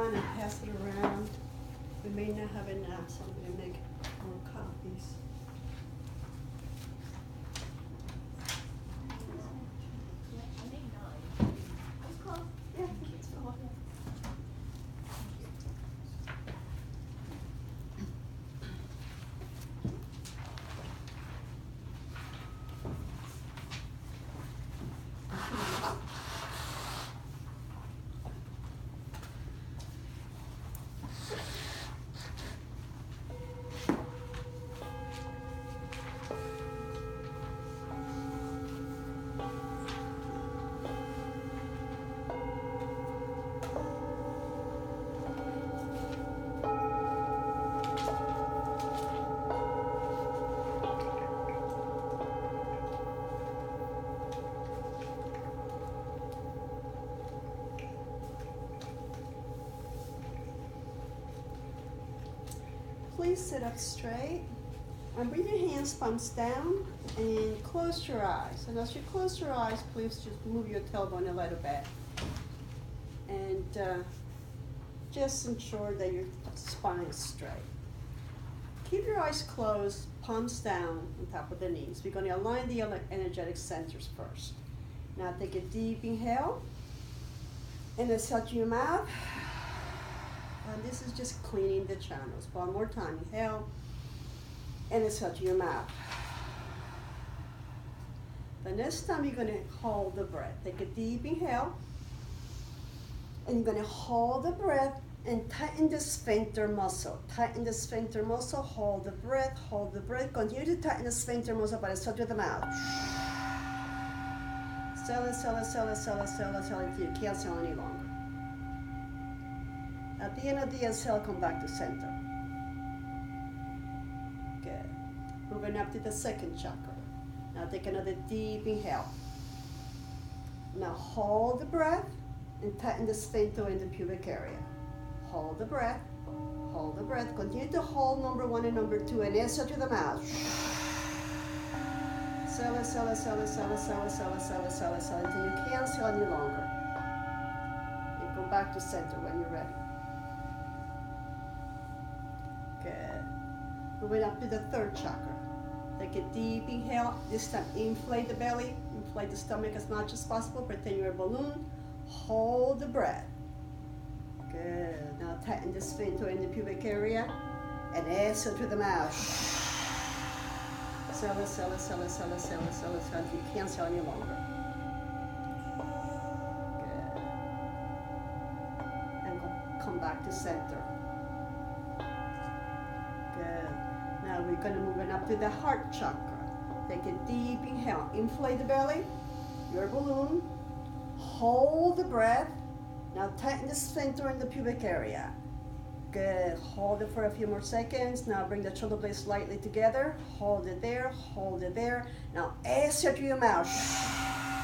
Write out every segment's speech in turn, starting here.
one and pass it around. We may not have enough, so I'm going to make more copies. Yeah, it's fine. Please sit up straight and bring your hands palms down and close your eyes. And as you close your eyes, please just move your tailbone a little bit. And just ensure that your spine is straight. Keep your eyes closed, palms down on top of the knees. We're going to align the energetic centers first. Now take a deep inhale and exhale to your mouth. And this is just cleaning the channels. One more time. Inhale and exhale to your mouth. The next time you're going to hold the breath. Take a deep inhale. And you're going to hold the breath and tighten the sphincter muscle. Tighten the sphincter muscle. Hold the breath. Hold the breath. Continue to tighten the sphincter muscle, but exhale to the mouth. Exhale, exhale, exhale, exhale, exhale, exhale until you can't exhale any longer. At the end of the exhale, come back to center. Good. Moving up to the second chakra. Now take another deep inhale. Now hold the breath and tighten the sphincter in the pubic area. Hold the breath. Hold the breath. Continue to hold number 1 and number 2 and exhale to the mouth. Exhale, exhale, exhale, exhale, exhale, exhale, exhale, exhale, exhale until you can't exhale any longer. And go back to center when you're ready. Good. Moving up to the third chakra. Take a deep inhale. This time inflate the belly, inflate the stomach as much as possible. Pretend you're a balloon. Hold the breath. Good. Now tighten the sphincter in the pubic area and exhale to the mouth. Exhale, exhale, exhale, exhale, exhale, exhale, exhale until you can't exhale any longer. Good. And come back to center. Good. Now we're going to move it up to the heart chakra. Take a deep inhale. Inflate the belly. You're a balloon. Hold the breath. Now tighten the sphincter in the pubic area. Good. Hold it for a few more seconds. Now bring the shoulder blades slightly together. Hold it there. Hold it there. Now exhale to your mouth.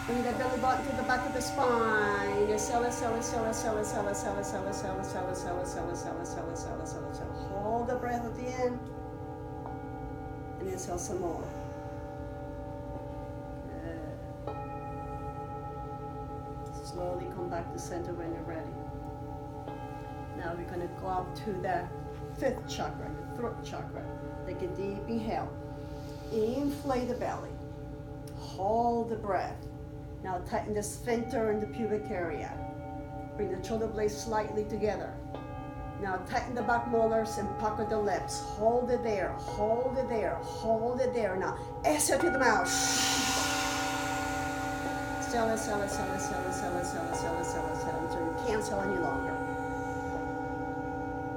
Bring the belly button to the back of the spine. Exhale, exhale, exhale, exhale, exhale, exhale, exhale, exhale, exhale, exhale, exhale, exhale, exhale, exhale, exhale, exhale. Hold the breath at the end. And exhale some more. Good. Slowly come back to center when you're ready. Now we're going to go up to the fifth chakra, your throat chakra. Take a deep inhale. Inflate the belly. Hold the breath. Now tighten the sphincter in the pubic area. Bring the shoulder blades slightly together. Now tighten the back molars and pucker the lips. Hold it there, hold it there, hold it there. Now exhale to the mouth. Exhale, exhale, exhale, exhale, exhale, exhale, exhale, exhale, exhale until you can't exhale any longer.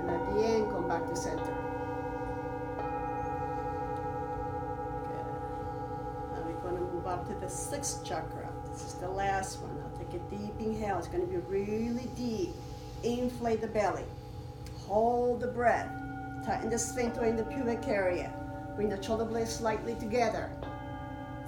And at the end, come back to center. Good. Now we're going to move up to the sixth chakra. This is the last one. Now take a deep inhale. It's going to be really deep. Inflate the belly. Hold the breath. Tighten the sphincter in the pubic area. Bring the shoulder blades slightly together.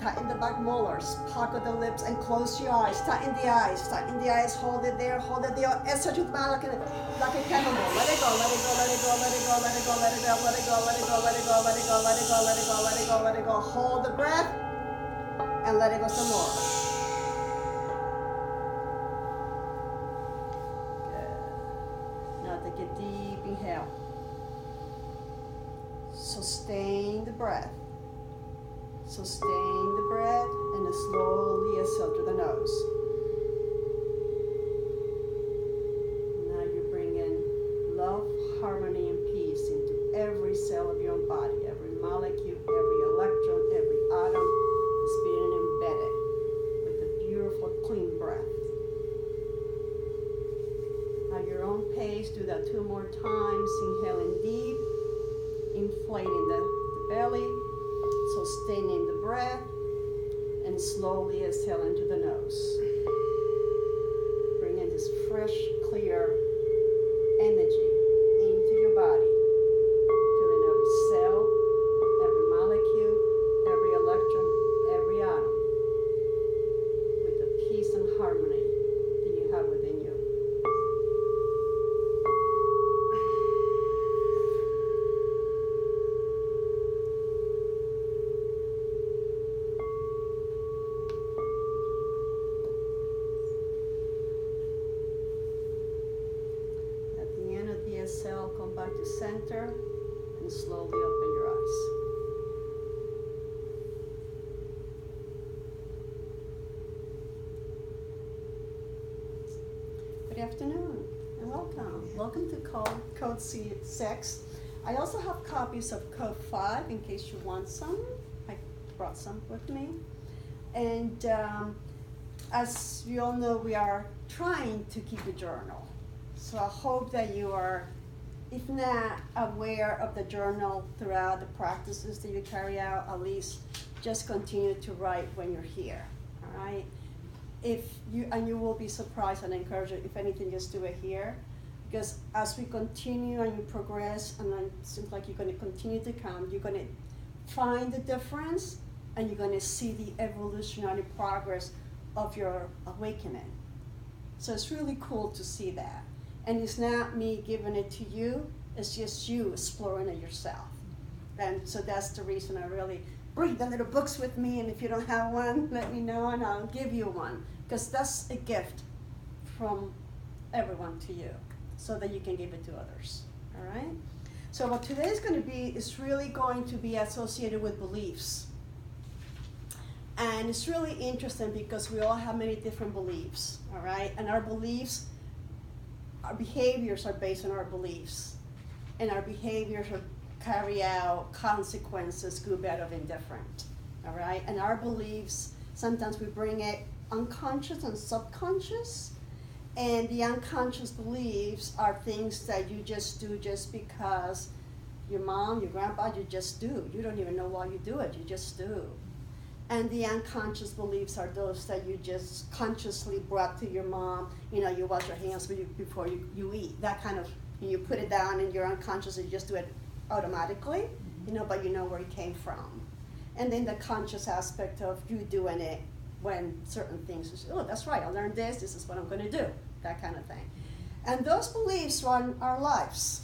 Tighten the back molars. Pucker the lips and close your eyes. Tighten the eyes. Tighten the eyes. Hold it there. Hold it there. Exhale to the mouth like a cannonball. Let it go. Let it go. Let it go. Let it go. Let it go. Let it go. Let it go. Let it go. Let it go. Let it go. Let it go. Let it go. Let it go. Let it go. Hold the breath and let it go some more. Now Take a deep inhale. Sustain the breath. Sustain the breath and then slowly exhale through the nose. Now you bring in love, harmony, and peace into every cell of your own body. Every molecule, every electron, every atom is being embedded with a beautiful, clean breath. At your own pace, do that 2 more times. Inhaling deep, inflating the belly, sustaining the breath, and slowly exhale into the nose. Bring in this fresh, clear energy into your body, filling every cell, every molecule, every electron, every atom with the peace and harmony that you have within you. Exhale, come back to center and slowly open your eyes. Good afternoon and welcome. Welcome to Code 6. I also have copies of Code 5 in case you want some. I brought some with me. And as you all know, we are trying to keep a journal. So I hope that you are, if not aware of the journal throughout the practices that you carry out, at least just continue to write when you're here, all right? And you will be surprised, and I encourage you, if anything, just do it here. Because as we continue and you progress, and it seems like you're going to continue to come, you're going to find the difference, and you're going to see the evolutionary progress of your awakening. So it's really cool to see that. And it's not me giving it to you, it's just you exploring it yourself. And so that's the reason I really bring the little books with me, and if you don't have one, let me know and I'll give you one. Because that's a gift from everyone to you, so that you can give it to others, all right? So what today is going to be, is really going to be associated with beliefs. And it's really interesting because we all have many different beliefs, all right? And our beliefs, our behaviors are based on our beliefs, and our behaviors carry out consequences, good, bad, or indifferent, all right? And our beliefs, sometimes we bring it unconscious and subconscious, and the unconscious beliefs are things that you just do just because your mom, your grandpa, you just do. You don't even know why you do it, you just do. And the unconscious beliefs are those that you just consciously brought to your mom. You know, you wash your hands before you eat. That kind of, you put it down and you're unconscious, and you just do it automatically, you know, but you know where it came from. And then the conscious aspect of you doing it when certain things, oh, that's right, I learned this is what I'm going to do, that kind of thing. And those beliefs run our lives.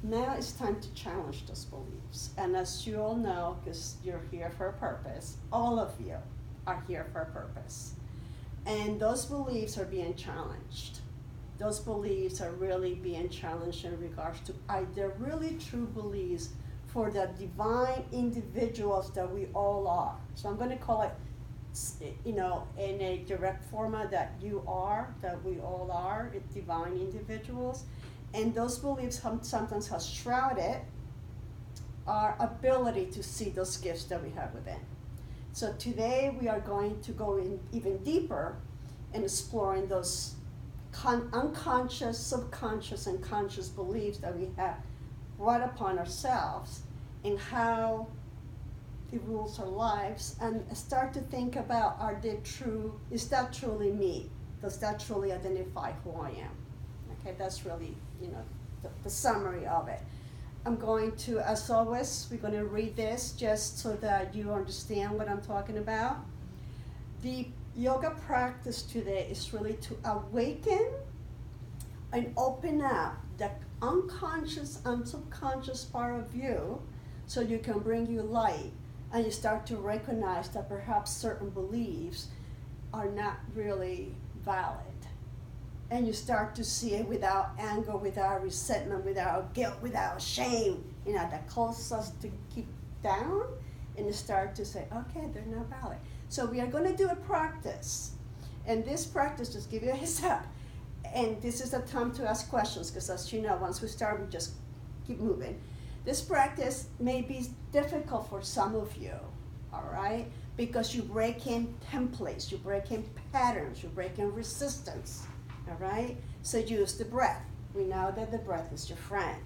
Now it's time to challenge those beliefs. And as you all know, because you're here for a purpose, all of you are here for a purpose. And those beliefs are being challenged. Those beliefs are really being challenged in regards to, are they really true beliefs for the divine individuals that we all are? So I'm going to call it, you know, in a direct format, that you are, that we all are, divine individuals. And those beliefs sometimes have shrouded our ability to see those gifts that we have within. So today we are going to go in even deeper in exploring those unconscious, subconscious, and conscious beliefs that we have brought upon ourselves, and how it rules our lives, and start to think about, are they true? Is that truly me? Does that truly identify who I am? Okay, that's really, you know, the summary of it. I'm going to, as always, we're going to read this just so that you understand what I'm talking about. The yoga practice today is really to awaken and open up the unconscious and subconscious part of you, so you can bring you light, and you start to recognize that perhaps certain beliefs are not really valid. And you start to see it without anger, without resentment, without guilt, without shame. That causes us to keep down, and you start to say, okay, they're not valid. So we are going to do a practice. And this practice, just give you a heads up. And this is the time to ask questions, because as you know, once we start, we just keep moving. This practice may be difficult for some of you, all right? Because you break in templates, you break in patterns, you break in resistance, all right? So use the breath. We know that the breath is your friend.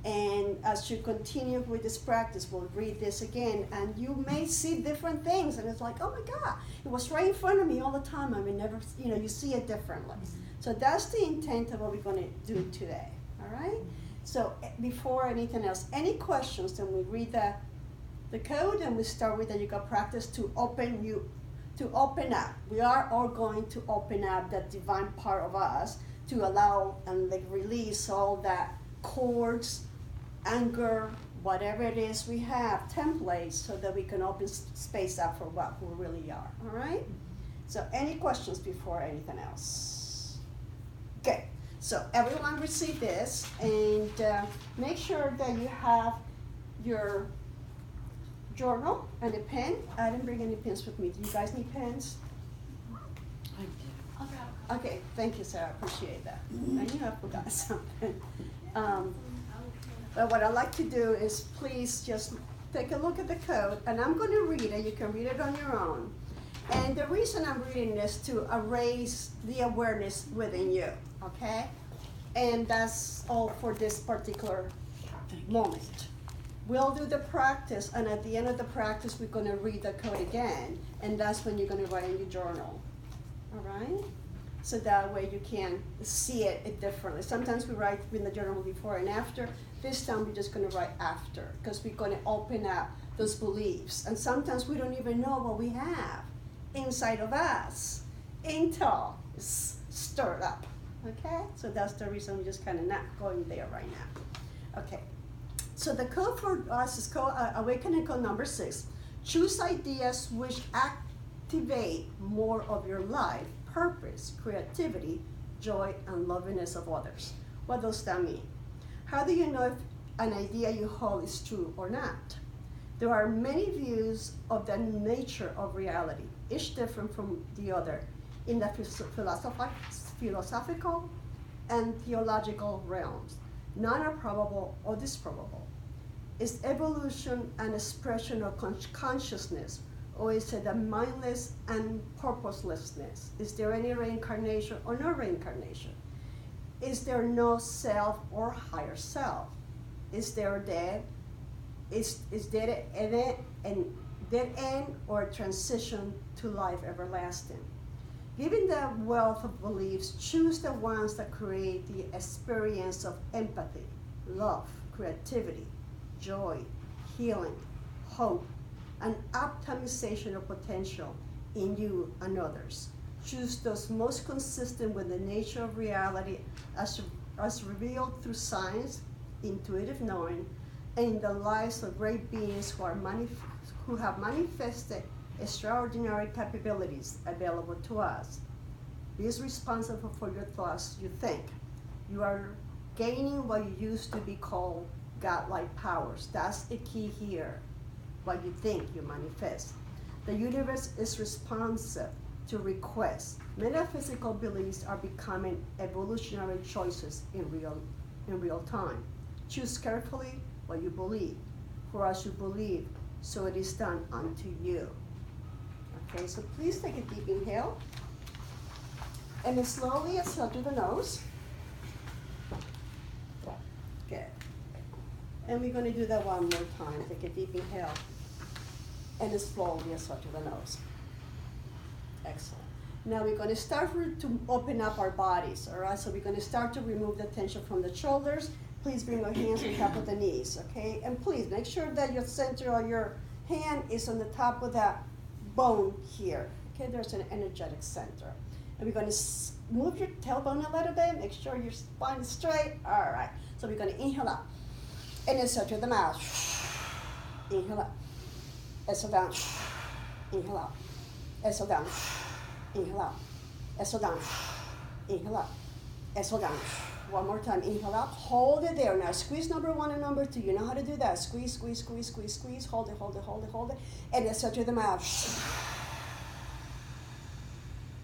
And as you continue with this practice, we'll read this again, and you may see different things, and it's like, oh my God, it was right in front of me all the time. I mean, never, you see it differently. So that's the intent of what we're going to do today, all right? So before anything else, any questions, then we read the code, and we start with the yoga practice to open up. We are all going to open up that divine part of us to allow and release all that cords, anger, whatever it is we have, templates, so that we can open space up for what we really are, all right? So any questions before anything else? Okay, so everyone receive this, and make sure that you have your journal and a pen. I didn't bring any pens with me. Do you guys need pens? I do. I'll grab a couple. Okay, thank you, Sarah, appreciate that. I knew I forgot something. But what I'd like to do is please just take a look at the code, and I'm going to read it. You can read it on your own. And the reason I'm reading this to raise the awareness within you, okay? And that's all for this particular moment. We'll do the practice, and at the end of the practice, we're going to read the code again, and that's when you're going to write in your journal, all right? So that way you can see it differently. Sometimes we write in the journal before and after. This time we're just going to write after, because we're going to open up those beliefs. And sometimes we don't even know what we have inside of us until it's stirred up, okay? So that's the reason we're just kind of not going there right now. Okay, so the code for us is called Awakening Code number 6. Choose ideas which activate more of your life, purpose, creativity, joy, and lovingness of others. What does that mean? How do you know if an idea you hold is true or not? There are many views of the nature of reality, each different from the other in the philosophical and theological realms. None are probable or disprovable. Is evolution an expression of consciousness, or is it a mindless and purposelessness? Is there any reincarnation or no reincarnation? Is there no self or higher self? Is there a dead? Is there an dead end or a transition to life everlasting? Given the wealth of beliefs, choose the ones that create the experience of empathy, love, creativity, joy, healing, hope, and optimization of potential in you and others. Choose those most consistent with the nature of reality as revealed through science, intuitive knowing, and in the lives of great beings who have manifested extraordinary capabilities available to us. Be responsible for your thoughts you think. You are gaining what you used to be called godlike powers. That's the key here. What you think, you manifest. The universe is responsive to requests. Metaphysical beliefs are becoming evolutionary choices in real time. Choose carefully what you believe. For as you believe, so it is done unto you. Okay, so please take a deep inhale. And then slowly exhale through the nose. Good. And we're going to do that one more time. Take a deep inhale. And then slowly exhale through the nose. Excellent. Now we're going to start to open up our bodies, all right? So we're going to start to remove the tension from the shoulders. Please bring your hands on top of the knees, okay? And please make sure that your center of your hand is on the top of that bone here. Okay, there's an energetic center. And we're going to move your tailbone a little bit. Make sure your spine is straight. All right. So we're going to inhale up. And exhale through the mouth. Inhale up. Exhale down. Inhale up. Exhale down. Inhale up. Exhale down. Inhale up. exhale down. One more time, inhale up, hold it there. Now squeeze number 1 and number 2. You know how to do that. Squeeze, squeeze, squeeze, squeeze, squeeze. Hold it, hold it, hold it, hold it. And exhale through the mouth.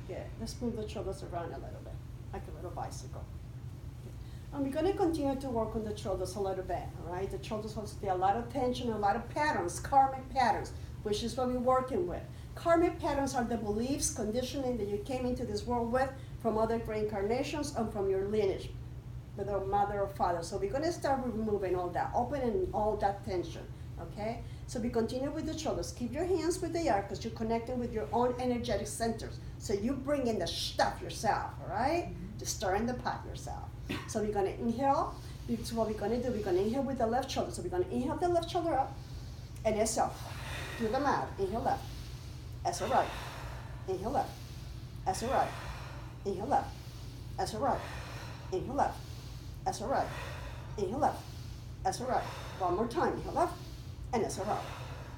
Good. Let's move the shoulders around a little bit, like a little bicycle. And we're going to continue to work on the shoulders a little bit, all right? The shoulders holds a lot of tension, a lot of patterns, karmic patterns, which is what we're working with. Karmic patterns are the beliefs, conditioning that you came into this world with from other reincarnations and from your lineage, with your mother or father. So we're going to start removing all that, opening all that tension, okay? So we continue with the shoulders. Keep your hands where they are because you're connecting with your own energetic centers. So you bring in the stuff yourself, all right? Just stir in the pot yourself. So we're going to inhale. This is what we're going to do. We're going to inhale with the left shoulder. So we're going to inhale the left shoulder up and exhale through the mouth. Inhale left. Exhale right. Inhale left. Exhale right. Inhale left. Exhale right. Inhale left. Exhale right. Inhale left. Exhale right. One more time. Inhale left and exhale right.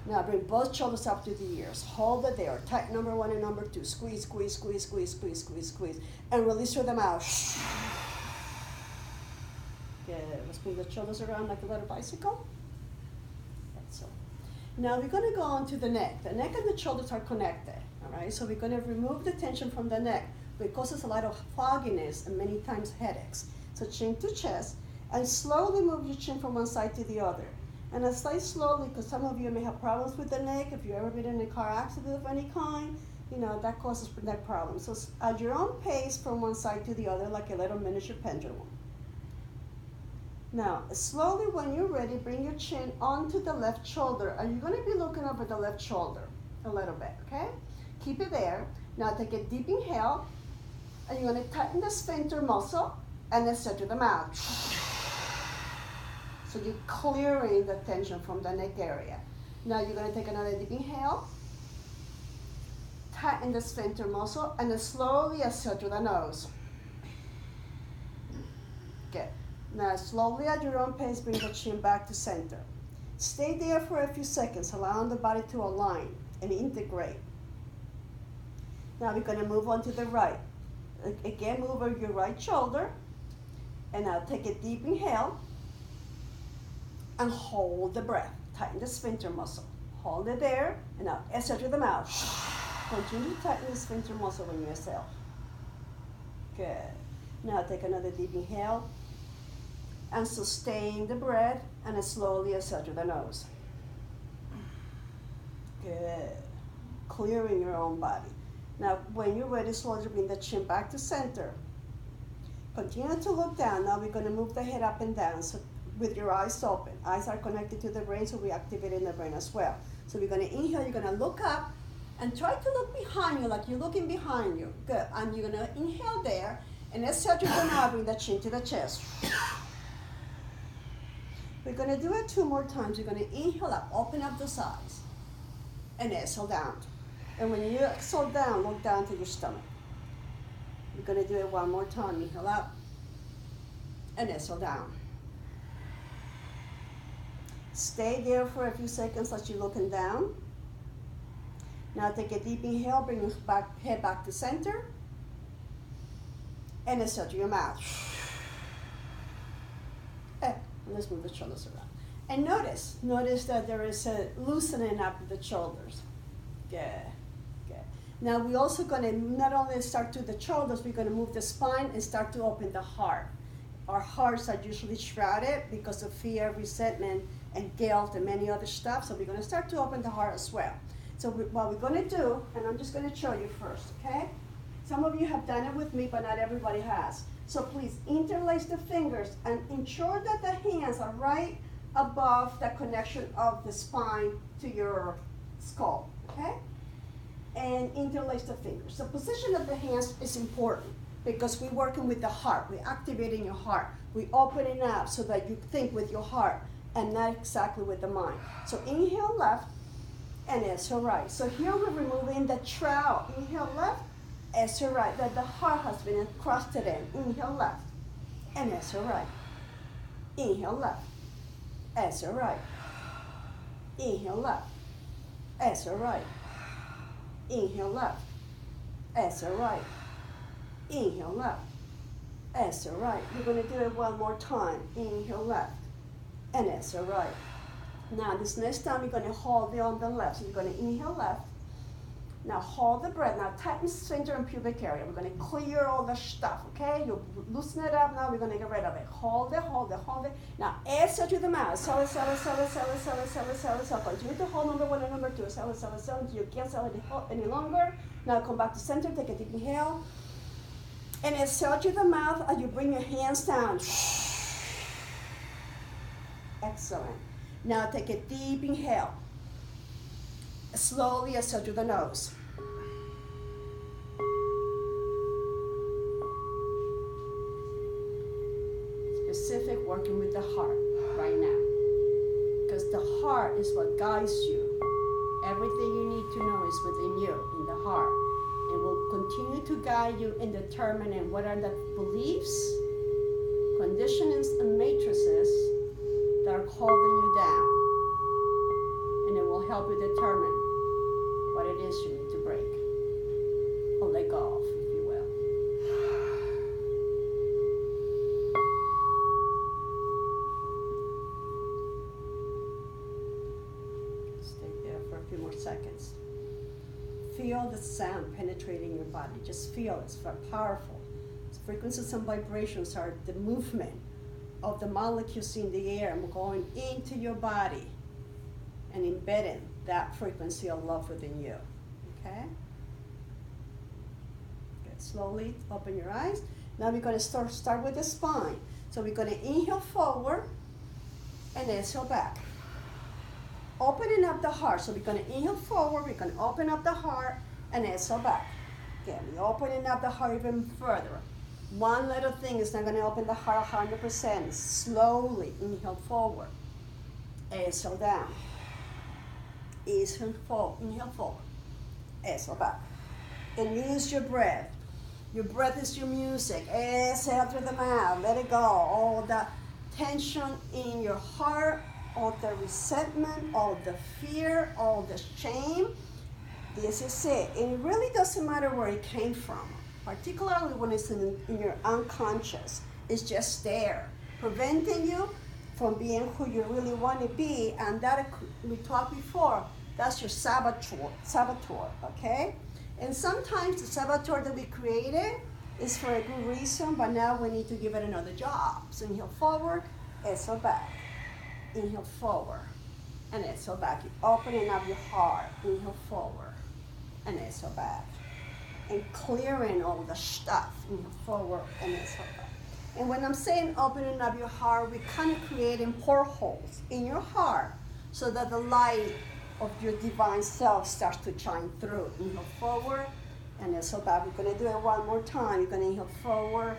Now bring both shoulders up to the ears. Hold it there. Tight number 1 and number 2. Squeeze, squeeze, squeeze, squeeze, squeeze, squeeze, squeeze. And release through the mouth. Good. Let's move the shoulders around like a little bicycle. That's so. Now we're going to go on to the neck. The neck and the shoulders are connected. All right. So we're going to remove the tension from the neck, which causes a lot of fogginess and many times headaches. So chin to chest, and slowly move your chin from one side to the other. And I say slowly because some of you may have problems with the neck. If you've ever been in a car accident of any kind, you know, that causes neck problems. So at your own pace from one side to the other, like a little miniature pendulum. Now, slowly when you're ready, bring your chin onto the left shoulder, and you're going to be looking over the left shoulder a little bit, okay? Keep it there. Now take a deep inhale, and you're going to tighten the sphincter muscle, and then set to the mouth. So you're clearing the tension from the neck area. Now you're going to take another deep inhale, tighten the sphincter muscle, and then slowly exhale through the nose. Good. Now slowly at your own pace, bring the chin back to center. Stay there for a few seconds, allowing the body to align and integrate. Now we're going to move on to the right. Again, move over your right shoulder, and now take a deep inhale, and hold the breath. Tighten the sphincter muscle. Hold it there, and now exhale through the mouth. Continue to tighten the sphincter muscle when you exhale. Good. Now take another deep inhale, and sustain the breath, and then slowly exhale through the nose. Good. Clearing your own body. Now, when you're ready, slowly bring the chin back to center. Continue to look down. Now we're going to move the head up and down. So with your eyes open. Eyes are connected to the brain, so we activate in the brain as well. So we're going to inhale, you're going to look up, and try to look behind you, like you're looking behind you. Good. And you're going to inhale there, and exhale through the mouth, bring the chin to the chest. We're going to do it 2 more times. You're going to inhale up, open up those eyes, and exhale down. And when you exhale down, look down to your stomach. We're going to do it 1 more time. Inhale up, and exhale down. Stay there for a few seconds as you're looking down. Now take a deep inhale, bring your head back to center, and exhale to your mouth. Let's move the shoulders around. And notice that there is a loosening up of the shoulders. Good, good. Now we're also going to not only start to the shoulders, we're going to move the spine and start to open the heart. Our hearts are usually shrouded because of fear, resentment, and guilt, and many other stuff. So we're going to start to open the heart as well. So what we're going to do, and I'm just going to show you first, okay? Some of you have done it with me, but not everybody has. So please interlace the fingers and ensure that the hands are right above the connection of the spine to your skull, okay? And interlace the fingers. The position of the hands is important because we're working with the heart. We're activating your heart. We're opening up so that you think with your heart and not exactly with the mind. So inhale left and exhale right. So here we're removing the trowel. Inhale left, exhale right. That the heart has been encrusted in. Inhale left and exhale right. Inhale left, exhale right. Inhale left, exhale right. Inhale left, exhale right. Inhale left, Exhale right. We're going to do it one more time. Inhale left. And exhale right. Now this next time you're going to hold it on the left. So you're going to inhale left. Now hold the breath. Now tighten sphincter and pubic area. We're going to clear all the stuff, okay? You loosen it up. Now we're going to get rid of it. Hold it, hold it, hold it. Now exhale to the mouth. Exhale, exhale, exhale, exhale, exhale, exhale, exhale, exhale. Continue to hold number 1 and number 2. Exhale, exhale, exhale until you can't exhale any longer. Now come back to center. Take a deep inhale. And exhale to the mouth as you bring your hands down. Excellent. Now take a deep inhale. Slowly exhale through the nose. Specific, working with the heart right now. Because the heart is what guides you. Everything you need to know is within you, in the heart. And will continue to guide you in determining what are the beliefs, conditionings, and matrices that are holding you down. And it will help you determine what it is you need to break or let go of, if you will. Stay there for a few more seconds. Feel the sound penetrating your body. Just feel it. It's very powerful. Frequencies and vibrations are the movement of the molecules in the air and going into your body and embedding that frequency of love within you. Okay? Good. Slowly open your eyes. Now we're going to start with the spine. So we're going to inhale forward and exhale back. Opening up the heart. So we're going to inhale forward, we're going to open up the heart and exhale back. Again, we're opening up the heart even further. One little thing is not going to open the heart 100%. Slowly inhale forward, exhale down. Inhale forward, exhale back. And use your breath. Your breath is your music. Exhale through the mouth. Let it go. All the tension in your heart, all the resentment, all the fear, all the shame. This is it. And it really doesn't matter where it came from, particularly when it's in your unconscious. It's just there, preventing you from being who you really want to be. And that, we talked before, that's your saboteur, okay? And sometimes the saboteur that we created is for a good reason, but now we need to give it another job. So inhale forward, exhale back. Inhale forward, and exhale back. You're opening up your heart. Inhale forward, and exhale back. And clearing all the stuff. Inhale forward, and exhale back. And when I'm saying opening up your heart, we're kind of creating portholes in your heart so that the light of your divine self starts to shine through. Inhale forward, and exhale back. We're going to do it one more time. You're going to inhale forward,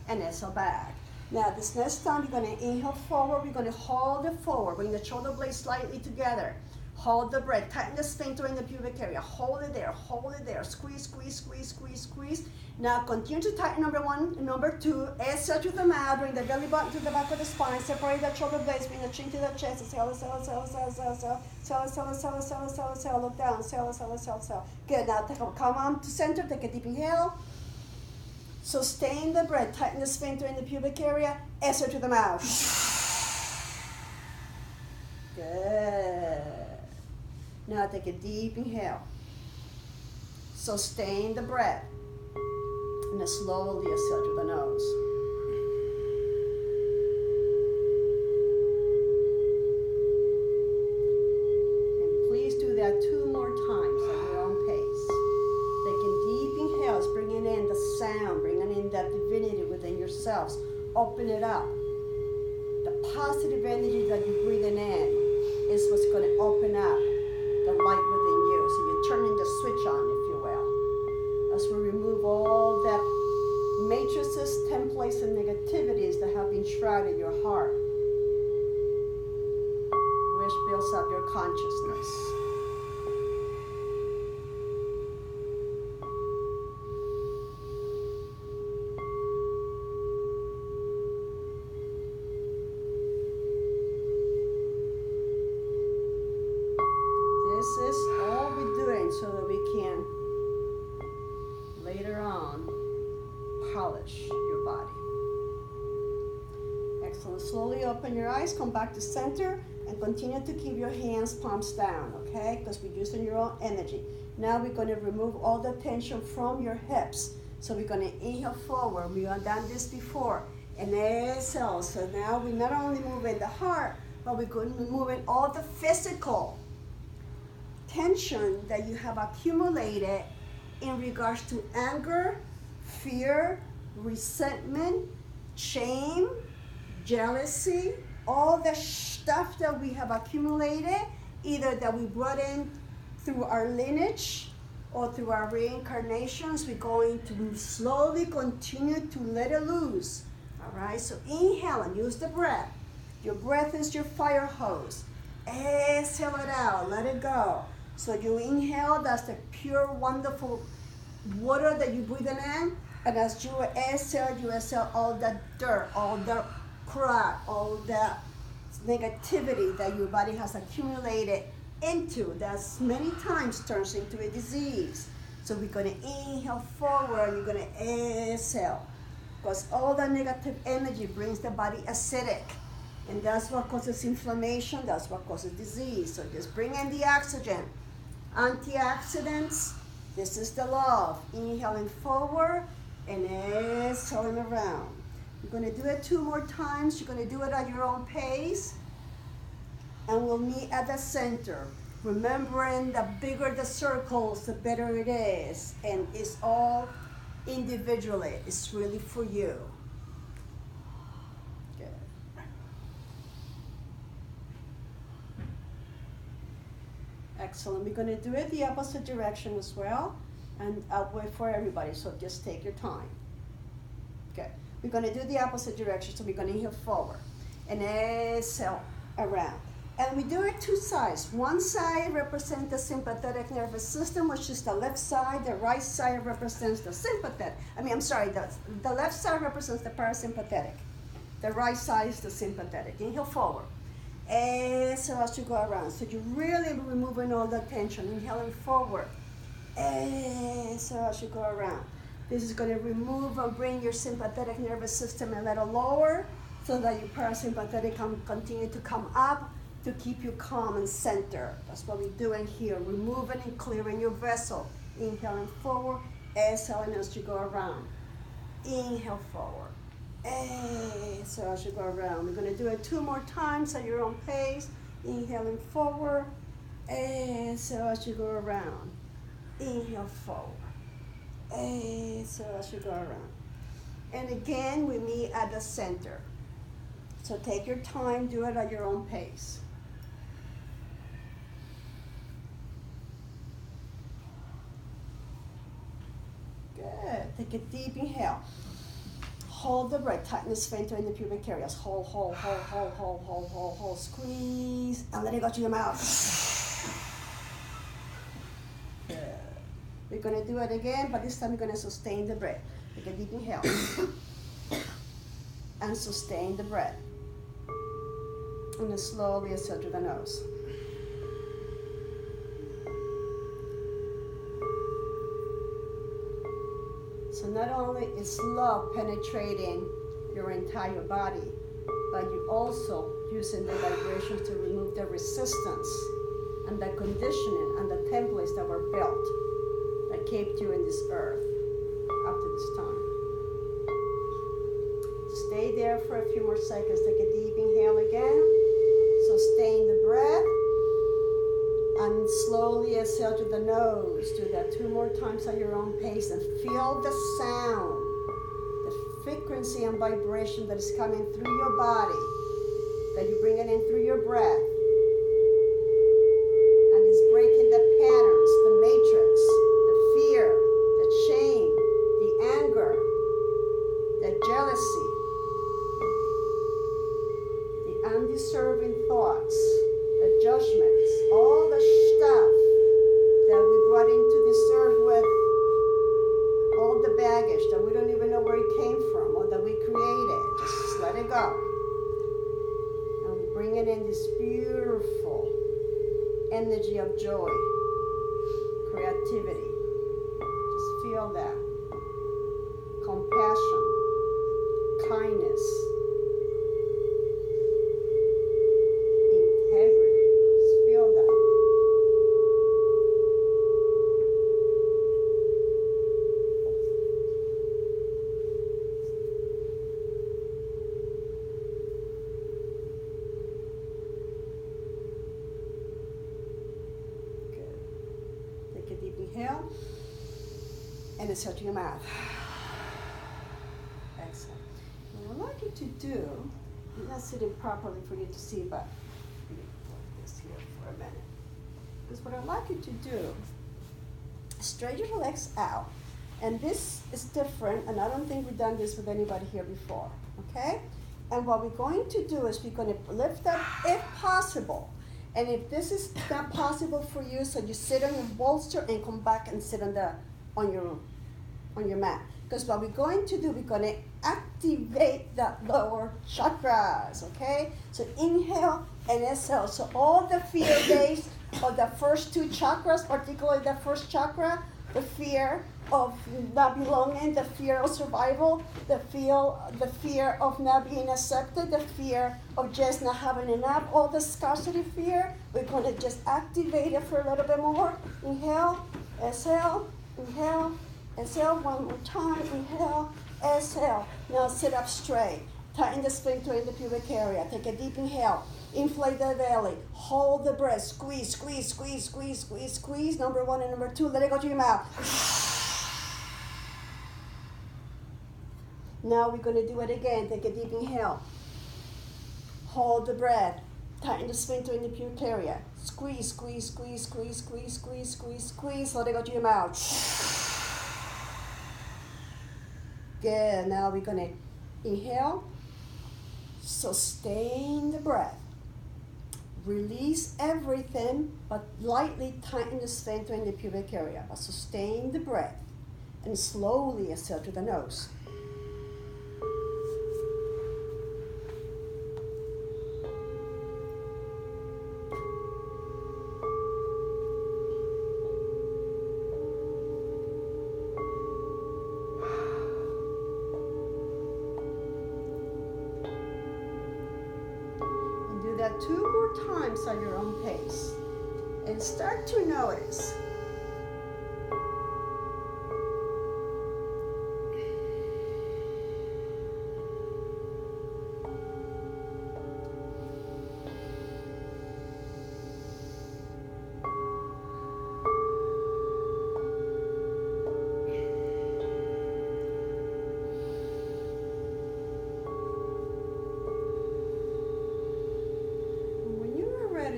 and exhale back. Now, this next time, you're going to inhale forward. We're going to hold it forward. Bring the shoulder blades slightly together. Hold the breath. Tighten the sphincter in the pubic area. Hold it there. Hold it there. Squeeze, squeeze, squeeze, squeeze, squeeze. Now, continue to tighten number 1 and number 2. Exhale to the mouth. Bring the belly button to the back of the spine. Separate the shoulder blades. Bring the chin to the chest. Exhale, exhale, exhale, exhale, exhale, exhale. Exhale, exhale, exhale, exhale, exhale, exhale. Look down. Exhale, exhale, exhale, exhale. Good. Now, come on to center. Take a deep inhale. Sustain the breath. Tighten the sphincter in the pubic area. Exhale to the mouth. Good. Now take a deep inhale. Sustain the breath. And then slowly exhale to the nose. And please do that 2 more times at your own pace. Taking deep inhales, bringing in the sound, bringing in that divinity within yourselves. Open it up. The positive energy that you're breathing in is what's going to open up the light within you. So you're turning the switch on, if you will. As we remove all that matrices, templates, and negativities that have enshrouded your heart, which builds up your consciousness. This is all we're doing so that we can later on polish your body. slowly open your eyes, come back to center, and continue to keep your hands palms down, okay? Because we're using your own energy. Now we're going to remove all the tension from your hips. So we're going to inhale forward. We have done this before. And exhale. So now we're not only moving the heart, but we're going to be moving all the physical tension that you have accumulated in regards to anger, fear, resentment, shame, jealousy, all the stuff that we have accumulated, either that we brought in through our lineage or through our reincarnations. We're going to slowly continue to let it loose. All right, so inhale and use the breath. Your breath is your fire hose. Exhale it out, let it go. So you inhale, that's the pure, wonderful water that you're breathing in. And as you exhale all that dirt, all the crap, all that negativity that your body has accumulated into, that many times turns into a disease. So we're going to inhale forward, and you're going to exhale. Because all that negative energy brings the body acidic. And that's what causes inflammation, that's what causes disease. So just bring in the oxygen. Antioxidants, this is the love. Inhaling forward and exhaling around. You're going to do it 2 more times. You're going to do it at your own pace. And we'll meet at the center. Remembering the bigger the circles, the better it is. And it's all individually. It's really for you. Good. Excellent. We're going to do it the opposite direction as well. And I'll wait for everybody, so just take your time. Okay. We're going to do the opposite direction, so we're going to inhale forward. And exhale around. And we do it 2 sides. One side represents the sympathetic nervous system, which is the left side. The right side represents the sympathetic. The left side represents the parasympathetic. The right side is the sympathetic. Inhale forward. Exhale as you go around. So you're really removing all the tension. Inhaling forward. Exhale as you go around. This is going to remove and bring your sympathetic nervous system a little lower so that your parasympathetic can continue to come up to keep you calm and centered. That's what we're doing here, removing and clearing your vessel. Inhaling forward, exhaling as you go around. Inhale forward, exhale as you go around. We're gonna do it 2 more times at your own pace. Inhaling forward, exhale as you go around. Inhale forward, exhale as you go around. And again, we meet at the center. So take your time, do it at your own pace. Good. Take a deep inhale. Hold the breath. Tighten the sphincter in the pubic areas. Hold, hold, hold, hold, hold, hold, hold, hold. Squeeze. And let it go to your mouth. Good. We're going to do it again, but this time we're going to sustain the breath. Take a deep inhale. And sustain the breath. And then slowly exhale through the nose. So not only is love penetrating your entire body, but you're also using the vibrations to remove the resistance and the conditioning and the templates that were built that kept you in this earth up to this time. Stay there for a few more seconds. Take a deep inhale again. Sustain the breath. And slowly exhale through the nose. Do that 2 more times at your own pace and feel the sound, the frequency and vibration that is coming through your body, that you bring it in through your breath. And it's breaking the patterns, the matrix, the fear, the shame, the anger, the jealousy, the undeserving thoughts, the judgments, all the stuff that we brought into this earth with, all the baggage that we don't even know where it came from or that we created. Just let it go. And we bring it in this beautiful energy of joy, creativity. Just feel that. Compassion, kindness, exhale to your mouth. Exhale. What I'd like you to do, I'm not sitting properly for you to see, but let me put this here for a minute. Because what I'd like you to do, straighten your legs out. And this is different, and I don't think we've done this with anybody here before, okay? And what we're going to do is we're going to lift up if possible. And if this is not possible for you, so you sit on your bolster and come back and sit on your mat. Because what we're going to do, we're going to activate the lower chakras, okay? So inhale and exhale. So all the fear days of the first two chakras, particularly the first chakra, the fear of not belonging, the fear of survival, the fear of not being accepted, the fear of just not having enough, all the scarcity fear, we're going to just activate it for a little bit more. Inhale, exhale, inhale, exhale, one more time, inhale, exhale. Now sit up straight. Tighten the sphincter in the pubic area. Take a deep inhale. Inflate the belly. Hold the breath. Squeeze, squeeze, squeeze, squeeze, squeeze, squeeze. Number one and number two. Let it go to your mouth. Now we're going to do it again. Take a deep inhale. Hold the breath. Tighten the sphincter in the pubic area. Squeeze, squeeze, squeeze, squeeze, squeeze, squeeze, squeeze, squeeze. Let it go to your mouth. Good. Now we're going to inhale. Sustain the breath. Release everything, but lightly tighten the sphincter in the pubic area. But sustain the breath and slowly exhale to the nose. That 2 more times at your own pace, and start to notice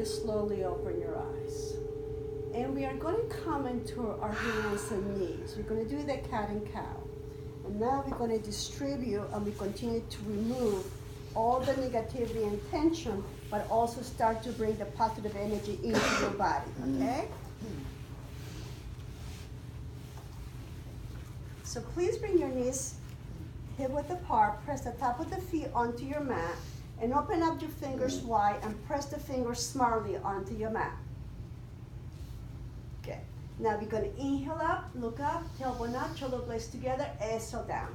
slowly open your eyes. And we are going to come into our hands and knees. We're going to do the cat and cow. And now we're going to distribute and we continue to remove all the negativity and tension, but also start to bring the positive energy into your body, okay? So please bring your knees hip width apart, press the top of the feet onto your mat, and open up your fingers wide and press the fingers smartly onto your mat. Okay. Now we're going to inhale up, look up, tailbone up, shoulder blades together, exhale down.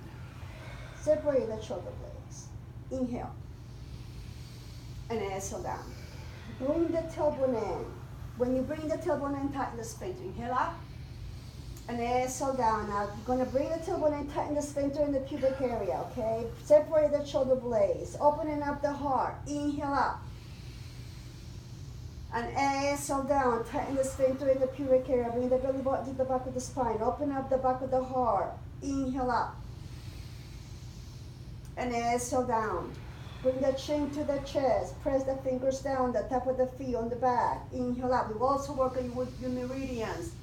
Separate the shoulder blades. Inhale. And exhale down. Bring the tailbone in. When you bring the tailbone in, tighten the sphincter. Inhale up. And exhale down. Now you're going to bring the tailbone in, tighten the sphincter in the pubic area, okay? Separate the shoulder blades, opening up the heart. Inhale up. And exhale down, tighten the sphincter in the pubic area. Bring the belly button to the back of the spine. Open up the back of the heart. Inhale up. And exhale down. Bring the chin to the chest. Press the fingers down, the top of the feet on the back. Inhale up. We'll also work with your meridians.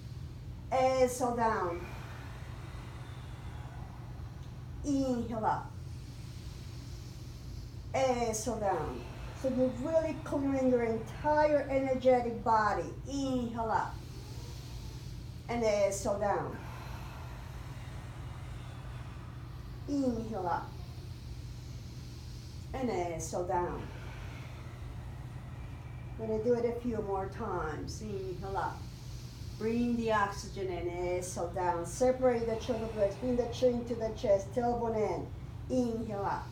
Exhale down. Inhale up. Exhale down. So you're really clearing your entire energetic body. Inhale up. And exhale down. Inhale up. And exhale down. I'm going to do it a few more times. Inhale up. Bring the oxygen in, exhale down. Separate the shoulder blades, bring the chin to the chest, tailbone in. Inhale up.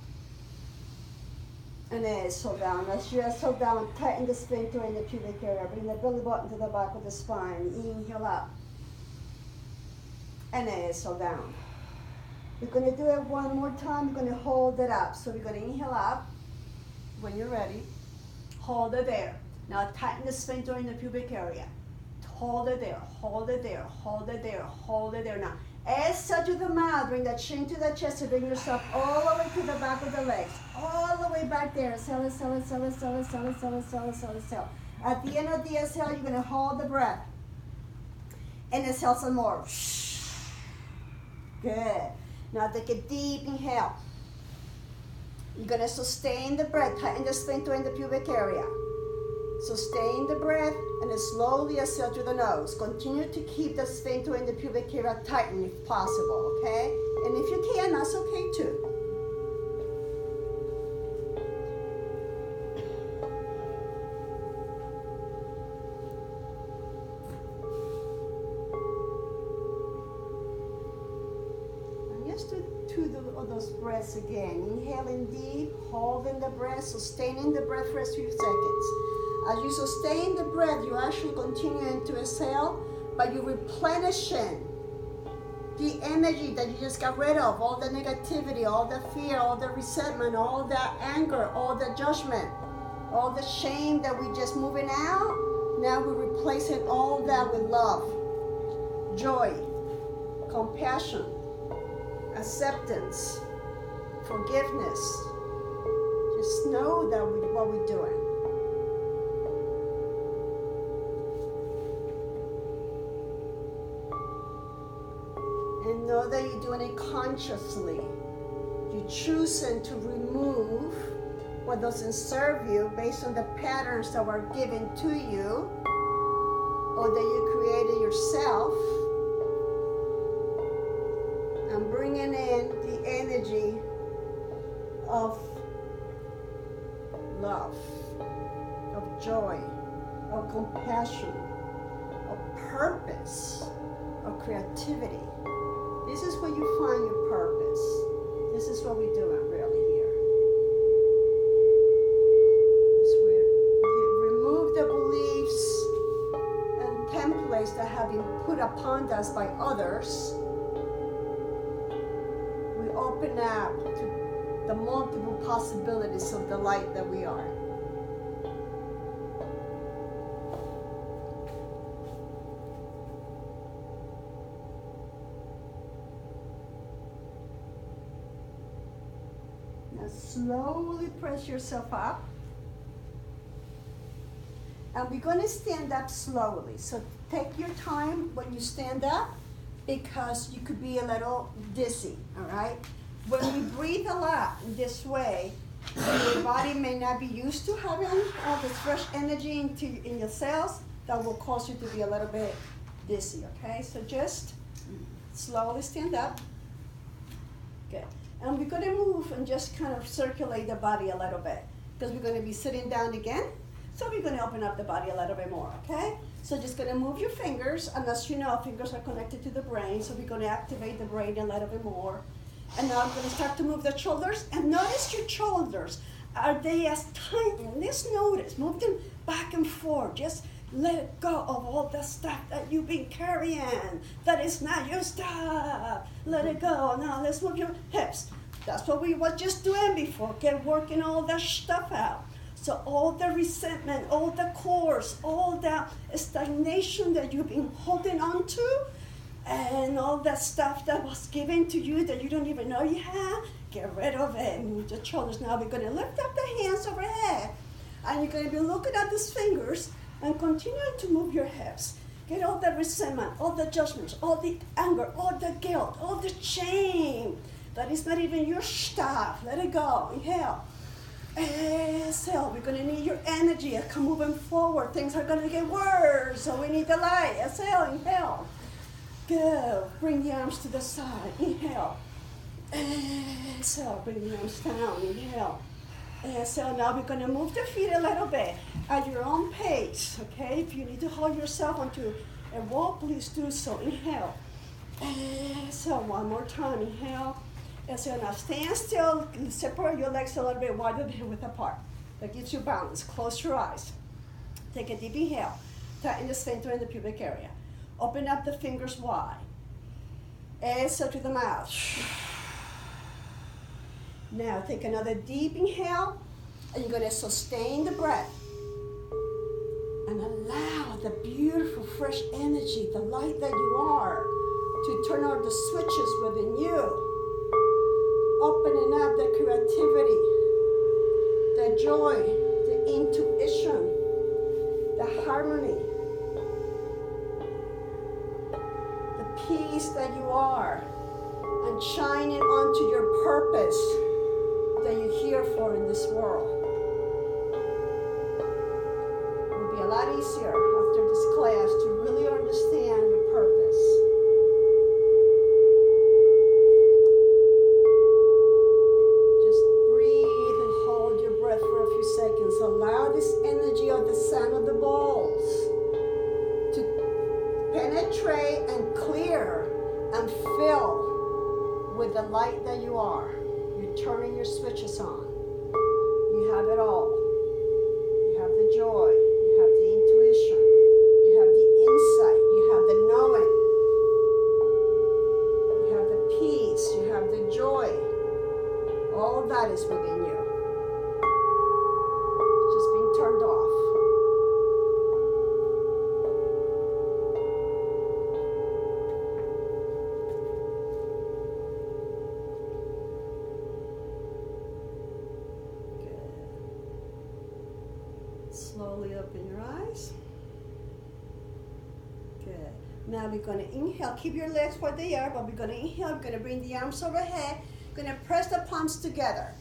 And exhale down. As you exhale down, tighten the sphincter in the pubic area. Bring the belly button to the back of the spine. Inhale up. And exhale down. We're going to do it one more time. We're going to hold it up. So we're going to inhale up. When you're ready, hold it there. Now tighten the sphincter in the pubic area. Hold it there, hold it there, hold it there, hold it there. Now Exhale to the mouth. Bring the chin to the chest to bring yourself all the way to the back of the legs. All the way back there. Exhale, exhale, exhale, exhale, exhale, exhale, exhale, exhale, exhale. At the end of the exhale, you're going to hold the breath. And exhale some more. Good. Now take a deep inhale. You're going to sustain the breath. Tighten the sphincter in the pubic area. Sustain the breath and then slowly exhale through the nose. Continue to keep the sphincter in the pubic area tightened if possible, okay? And if you can, that's okay too. And just do those breaths again. Inhaling deep, holding the breath, sustaining the breath for a few seconds. As you sustain the breath, you actually continue to exhale, but you're replenishing the energy that you just got rid of, all the negativity, all the fear, all the resentment, all the anger, all the judgment, all the shame that we're just moving out. Now we're replacing all that with love, joy, compassion, acceptance, forgiveness. Just know that what we're doing. And know that you're doing it consciously. You're choosing to remove what doesn't serve you based on the patterns that were given to you or that you created yourself, and bringing in the energy of love, of joy, of compassion, of purpose, of creativity. This is where you find your purpose. This is what we're doing really here. As we remove the beliefs and templates that have been put upon us by others, we open up to the multiple possibilities of the light that we are. Slowly press yourself up. And we're going to stand up slowly. So take your time when you stand up because you could be a little dizzy, all right? When we breathe a lot in this way, your body may not be used to having all this fresh energy in your cells. That will cause you to be a little bit dizzy, okay? So just slowly stand up. Good. And we're going to move and just kind of circulate the body a little bit because we're going to be sitting down again. So we're going to open up the body a little bit more, okay? So just going to move your fingers. And as you know, fingers are connected to the brain. So we're going to activate the brain a little bit more. And now I'm going to start to move the shoulders. And notice your shoulders. Are they as tight? Let's notice. Move them back and forth. Just let go of all the stuff that you've been carrying. That is not your stuff. Let it go. Now let's move your hips. That's what we were just doing before. Get working all that stuff out. So all the resentment, all the cores, all the stagnation that you've been holding on to, and all that stuff that was given to you that you don't even know you had, get rid of it. Move the shoulders. Now we're going to lift up the hands overhead. And you're going to be looking at these fingers and continue to move your hips. Get all the resentment, all the judgments, all the anger, all the guilt, all the shame. That is not even your stuff. Let it go. Inhale. Exhale. We're going to need your energy. Come moving forward. Things are going to get worse. So we need the light. Exhale. Inhale. Good. Bring the arms to the side. Inhale. Exhale. Bring the arms down. Inhale. Exhale. Now we're going to move the feet a little bit at your own pace. Okay? If you need to hold yourself onto a wall, please do so. Inhale. Exhale. One more time. Inhale. Exhale. Now stand still. Separate your legs a little bit wider than width apart. That gives you balance. Close your eyes. Take a deep inhale. Tighten the sphincter in the pubic area. Open up the fingers wide. Exhale to the mouth. Now take another deep inhale. And you're going to sustain the breath. And allow the beautiful, fresh energy, the light that you are, to turn on the switches within you, opening up the creativity, the joy, the intuition, the harmony, the peace that you are, and shining onto your purpose that you're here for in this world. It will be a lot easier after this class to really understand your purpose. Just breathe and hold your breath for a few seconds. Allow this energy of the sound of the bowls to penetrate and clear and fill with the light that you are. You're turning your switches on. You have it all. You have the joy. You have the intuition. You have the insight. You have the knowing. You have the peace. You have the joy. All of that is within you. It's just being turned off. Slowly open your eyes. Good. Now we're going to inhale. Keep your legs where they are, but we're going to inhale. We're going to bring the arms overhead. We're going to press the palms together.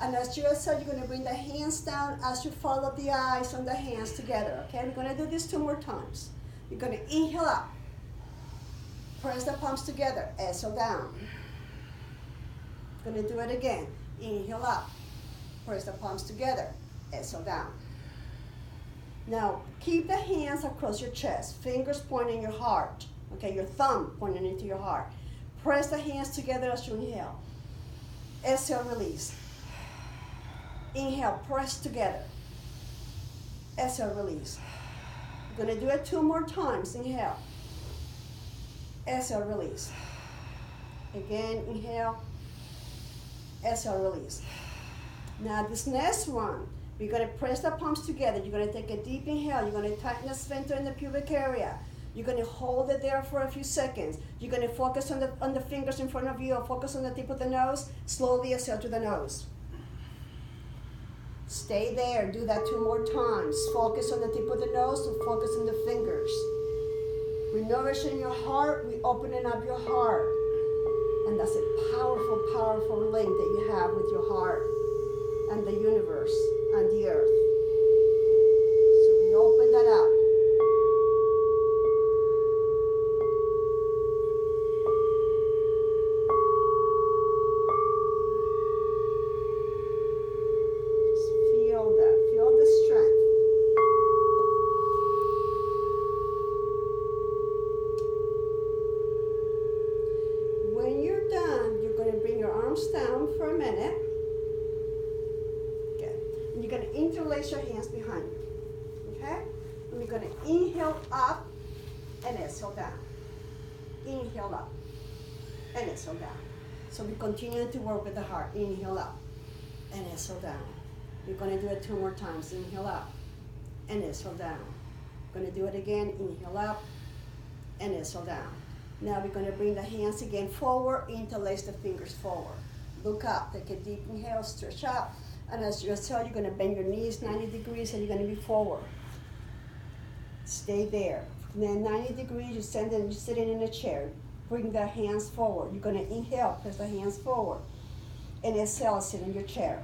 And as you exhale, you're going to bring the hands down as you follow the eyes on the hands together. Okay? We're going to do this 2 more times. You're going to inhale up. Press the palms together. Exhale down. Going to do it again. Inhale up. Press the palms together. Exhale down. Now, keep the hands across your chest, fingers pointing your heart, okay, your thumb pointing into your heart. Press the hands together as you inhale. Exhale, release. Inhale, press together. Exhale, release. We're going to do it 2 more times. Inhale. Exhale, release. Again, inhale. Exhale, release. Now, this next one, we're going to press the palms together. You're going to take a deep inhale. You're going to tighten the sphincter in the pubic area. You're going to hold it there for a few seconds. You're going to focus on the fingers in front of you, or focus on the tip of the nose. Slowly exhale to the nose. Stay there. Do that 2 more times. Focus on the tip of the nose and focus on the fingers. We're nourishing your heart. We're opening up your heart. And that's a powerful, powerful link that you have with your heart and the universe and the earth. So we open that up. Just feel that. Feel the strength. When you're done, you're going to bring your arms down for a minute. You're going to interlace your hands behind you, okay? And we're going to inhale up and exhale down. Inhale up and exhale down. So we continue to work with the heart. Inhale up and exhale down. We're going to do it 2 more times. Inhale up and exhale down. We're going to do it again. Inhale up and exhale down. Now we're going to bring the hands again forward, interlace the fingers forward. Look up, take a deep inhale, stretch up. And as you exhale, you're going to bend your knees 90 degrees and you're going to be forward. Stay there. And then 90 degrees, you're sitting in a chair. Bring the hands forward. You're going to inhale, press the hands forward. And exhale, sit in your chair.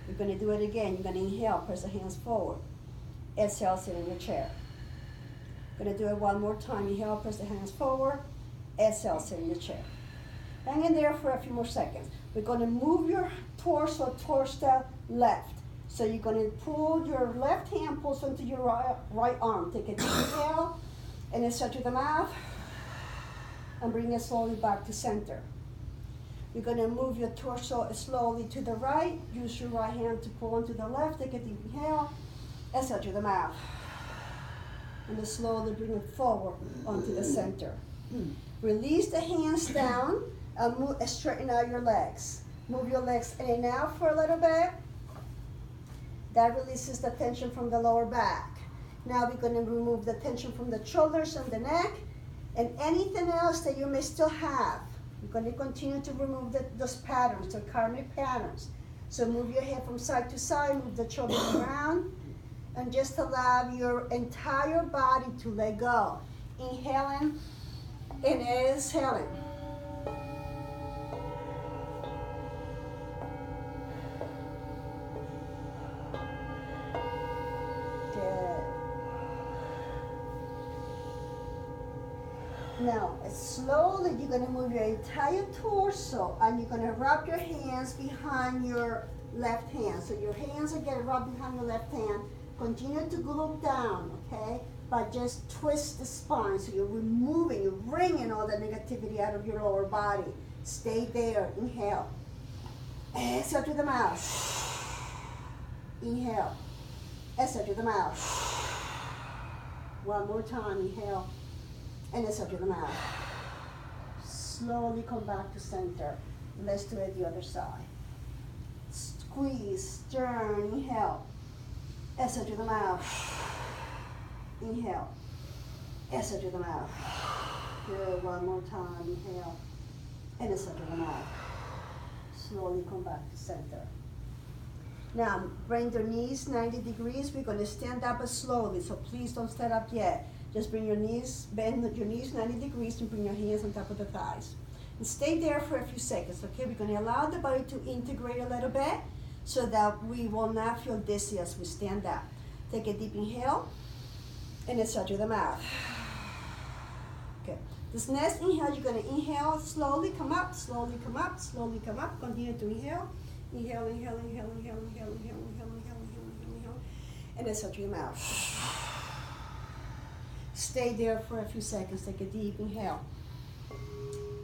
You're going to do it again. You're going to inhale, press the hands forward. Exhale, sit in your chair. Going to do it 1 more time. Inhale, press the hands forward. Exhale, sit in your chair. Hang in there for a few more seconds. We're going to move your torso towards the left. So you're going to pull your left hand, pulls onto your right arm. Take a deep inhale, and exhale to the mouth, and bring it slowly back to center. You're going to move your torso slowly to the right. Use your right hand to pull onto the left. Take a deep inhale, exhale to the mouth. And then slowly bring it forward onto the center. Release the hands down and straighten out your legs. Move your legs in and out for a little bit. That releases the tension from the lower back. Now we're going to remove the tension from the shoulders and the neck And anything else that you may still have, you're going to continue to remove those patterns, the karmic patterns. So move your head from side to side, move the shoulders around, and just allow your entire body to let go. Inhaling and exhaling. Good. Now, slowly you're going to move your entire torso, and you're going to wrap your hands behind your left hand. So your hands are getting wrapped behind your left hand. Continue to look down, okay? But just twist the spine. So you're removing, you're bringing all the negativity out of your lower body. Stay there. Inhale. Exhale through the mouth. Inhale. Exhale through the mouth. One more time. Inhale. And exhale through the mouth. Slowly come back to center. Let's do it the other side. Squeeze, turn, inhale. Exhale through the mouth. Inhale. Exhale through the mouth. Good. One more time. Inhale. And exhale through the mouth. Slowly come back to center. Now, bring your knees 90 degrees. We're going to stand up slowly, so please don't stand up yet. Just bring your knees, bend your knees 90 degrees and bring your hands on top of the thighs. And stay there for a few seconds, okay? We're going to allow the body to integrate a little bit so that we will not feel dizzy as we stand up. Take a deep inhale and exhale through the mouth. Okay. This next inhale, you're going to inhale, slowly come up, slowly come up, slowly come up. Continue to inhale. Inhale, inhale, inhale, inhale, inhale, inhale, inhale, inhale, inhale, inhale, and exhale through the mouth. Stay there for a few seconds. Take a deep inhale.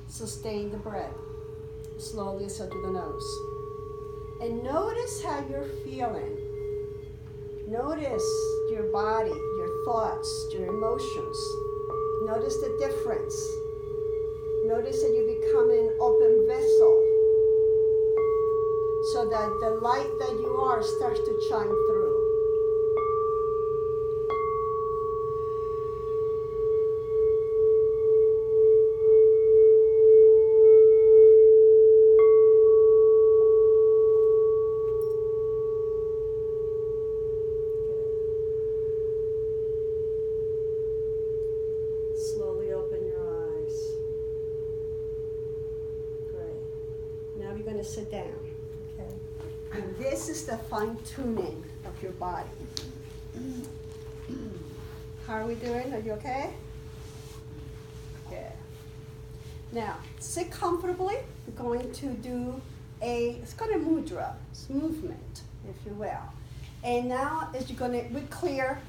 Sustain the breath. Slowly exhale through the nose. And notice how you're feeling. Notice your body, your thoughts, your emotions. Notice the difference. Notice that you become an open vessel so that the light that you are starts to shine through. Sit down, okay? And this is the fine-tuning of your body. How are we doing? Are you okay? Good. Now, sit comfortably. We're going to do it's called a mudra. It's movement, if you will. And now, as you're going to, we clear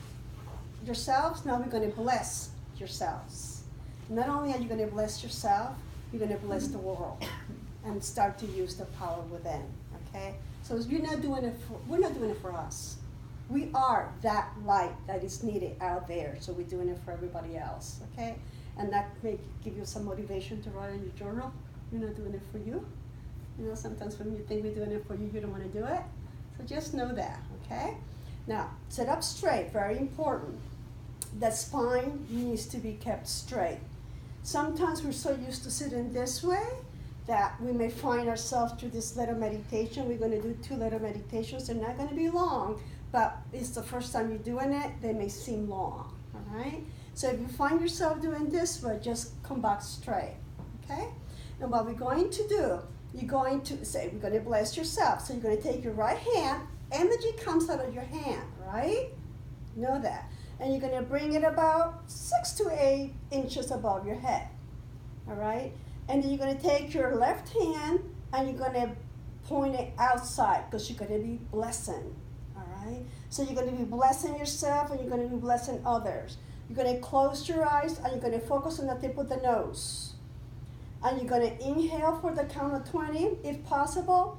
yourselves, now we're going to bless yourselves. Not only are you going to bless yourself, you're going to bless the world. And start to use the power within, okay? So we're not doing it for us. We are that light that is needed out there, so we're doing it for everybody else, okay? And that may give you some motivation to write in your journal. We're not doing it for you. You know, sometimes when you think we're doing it for you, you don't want to do it. So just know that, okay? Now, sit up straight, very important. The spine needs to be kept straight. Sometimes we're so used to sitting this way that we may find ourselves through this little meditation. We're going to do 2 little meditations. They're not going to be long, but it's the first time you're doing it. They may seem long, all right? So if you find yourself doing this way, just come back straight, okay? And what we're going to do, you're going to say, we're going to bless yourself. So you're going to take your right hand, energy comes out of your hand, right? Know that. And you're going to bring it about 6 to 8 inches above your head, all right? And then you're going to take your left hand and you're going to point it outside because you're going to be blessing, all right? So you're going to be blessing yourself and you're going to be blessing others. You're going to close your eyes and you're going to focus on the tip of the nose. And you're going to inhale for the count of 20 if possible.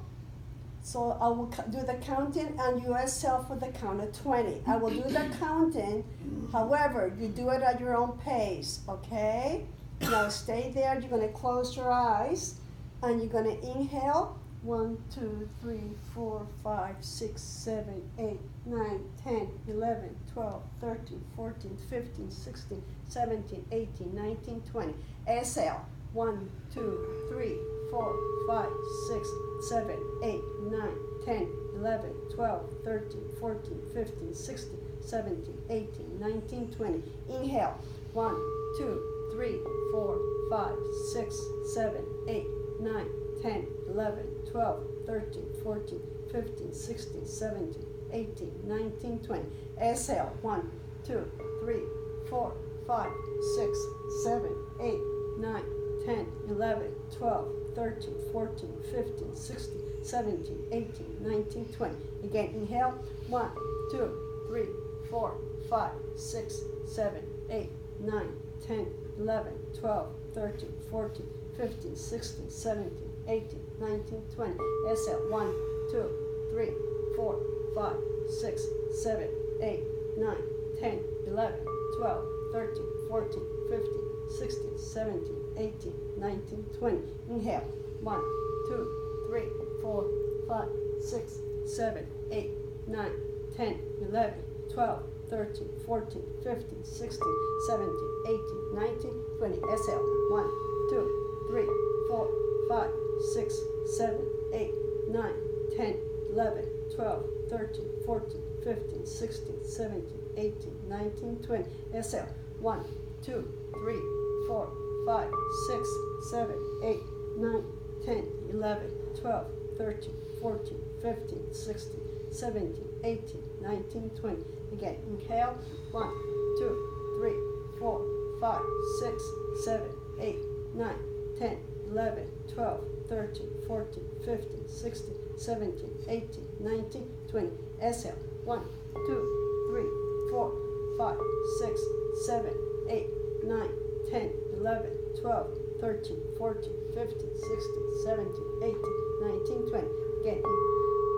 So I will do the counting and you exhale for the count of 20. I will do the counting. However, you do it at your own pace, okay? Now stay there. You're going to close your eyes and you're going to inhale 1, 2, 3, 4, 5, 6, 7, 8, 9, 10, 11, 12, 13, 14, 15, 16, 17, 18, 19, 20. Exhale. 1, 2, 3, 4, 5, 6, 7, 8, 9, 10, 11, 12, 13, 14, 15, 16, 17, 18, 19, 20. Inhale. 1, 2, 3, 4, 5, 6, 7, 8, 9, 10, 11, 12, 13, 14, 15, 16, 17, 18, 19, 20. Exhale. 1, 2, 3, 4, 5, 6, 7, 8, 9, 10, 11, 12, 13, 14, 15, 16, 17, 18, 19, 20. Again, inhale. 1, 2, 3, 4, 5, 6, 7, 8, 9, 10, 11, 12, 13, 14, 15, 16, 17, 18, 19, 20. Exhale. 1, 2, 3, 4, 5, 6, 7, 8, 9, 10, 11, 12, 13, 14, 15, 16, 17, 18, 19, 20. Inhale. 1, 2, 3, 4, 5, 6, 7, 8, 9, 10, 11, 12, 13, 14, 15, 16, 17, 18, 19, 20. Exhale. 1, 2, 3, 4, 5, 6, 7, 8, 9, 10, 11, 12, 13, 14, 15, 16, 17, 18, 19, 20. Exhale. 1, 2, 3, 4, 5, 6, 7, 8, 9, 10, 11, 12, 13, 14, 15, 16, 17, 18, 19, 20. Again, inhale. 1, 2, 3, 4, 5, 6, 7, 8, 9, 10, 11, 12, 13, 14, 15, 16, 17, 18, 19, 20. Exhale. 1, 2, 3, 4, 5, 6, 7, 8, 9, 10, 11, 12, 13, 14, 15, 16, 17, 18, 19, 20. Again,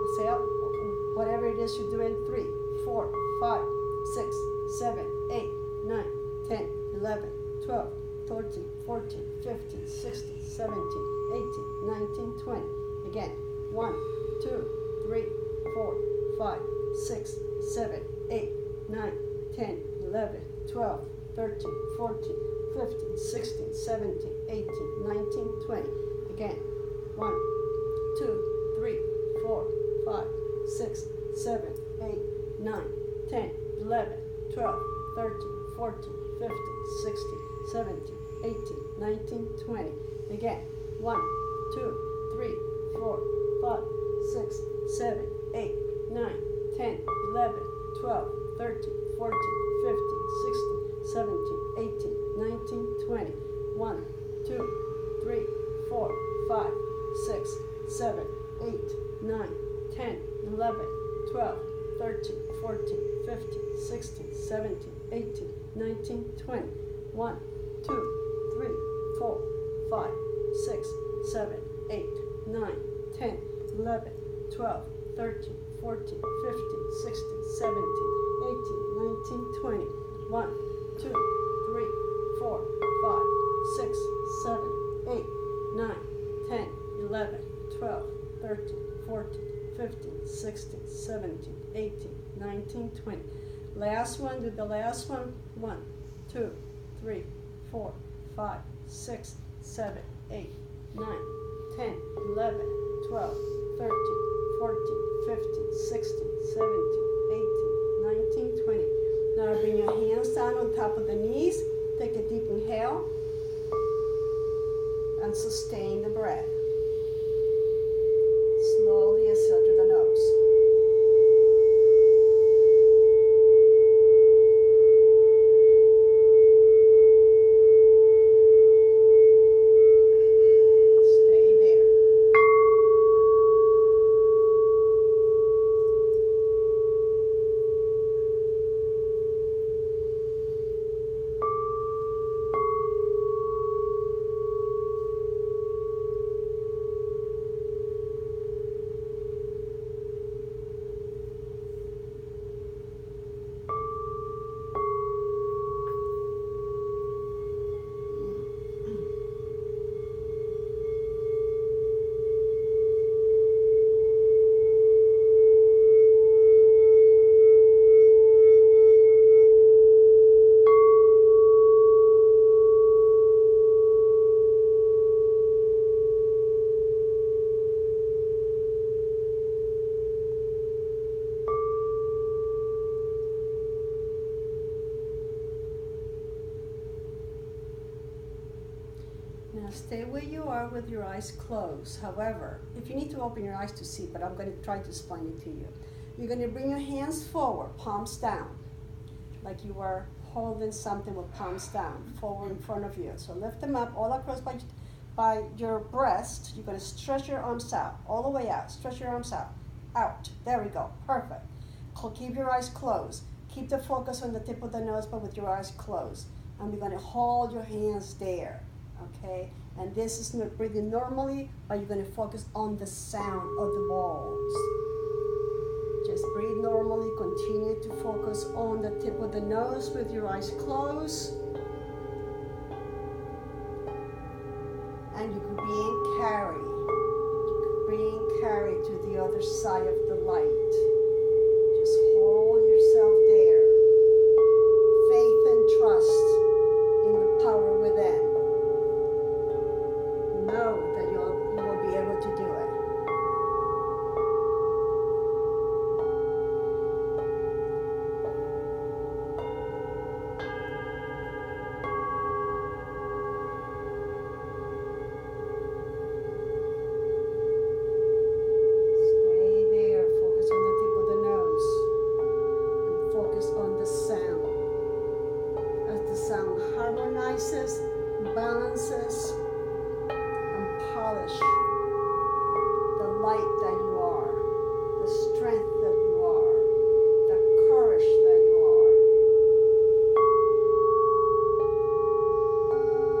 exhale. Whatever it is you're doing. 3, 4, 5, 6, 7, 8, 9, 10, 11, 12, 13, 14, 15, 16, 17, 18, 19, 20. Again. 1, 2, 3, 4, 5, 6, 7, 8, 9, 10, 11, 12, 13, 14, 15, 16, 17, 18, 19, 20. Again. 1, 2, 3, 4, 5, 6, 7, 8, 9, 10, 11, 12, 13, 14, 15, 16, 17, 18, 19, 20. Again. 1, 2, 3, 4, 5, 6, 7, 8, 9, 10, 11, 12, 13, 14, 15, 16, 17, 18, 19, 20. 1, 2, 3, 4, 5, 6, 7, 8, 9, 10, 11, 12, 13, 14, 15, 16, 17, 18, 19, 20. 1, 2, 3, 4, 5, 6, 7, 8, 9, 10, 11, 12, 13, 14, 15, 16, 17, 18, 19, 20. 1, 2, 3, 4, 5, 6, 7, 8, 9, 10, 11, 12, 13, 14, 15, 16, 17, 18, 19, 20. Last one, do the last one. 1, 2, 3, 4, 5, 6, 7, 8, 9, 10, 11, 12, 13, 14, 15, 16, 17, 18, 19, 20. Now bring your hands down on top of the knees. Take a deep inhale and sustain the breath. Slowly exhale through the nose. Now stay where you are with your eyes closed. However, if you need to open your eyes to see, but I'm going to try to explain it to you. You're going to bring your hands forward, palms down, like you were holding something with palms down, forward in front of you. So lift them up all across by your breast. You're going to stretch your arms out, all the way out. Stretch your arms out. Out. There we go. Perfect. Keep your eyes closed. Keep the focus on the tip of the nose, but with your eyes closed. And we're going to hold your hands there, okay? And this is not breathing normally, but you're going to focus on the sound of the balls. Just breathe normally. Continue to focus on the tip of the nose with your eyes closed. And you could be in carry. You could be in carry to the other side of the light. Just hold yourself there. Faith and trust in the power within. Know that you will be able to do it. Balances and polish the light that you are, the strength that you are, the courage that you are,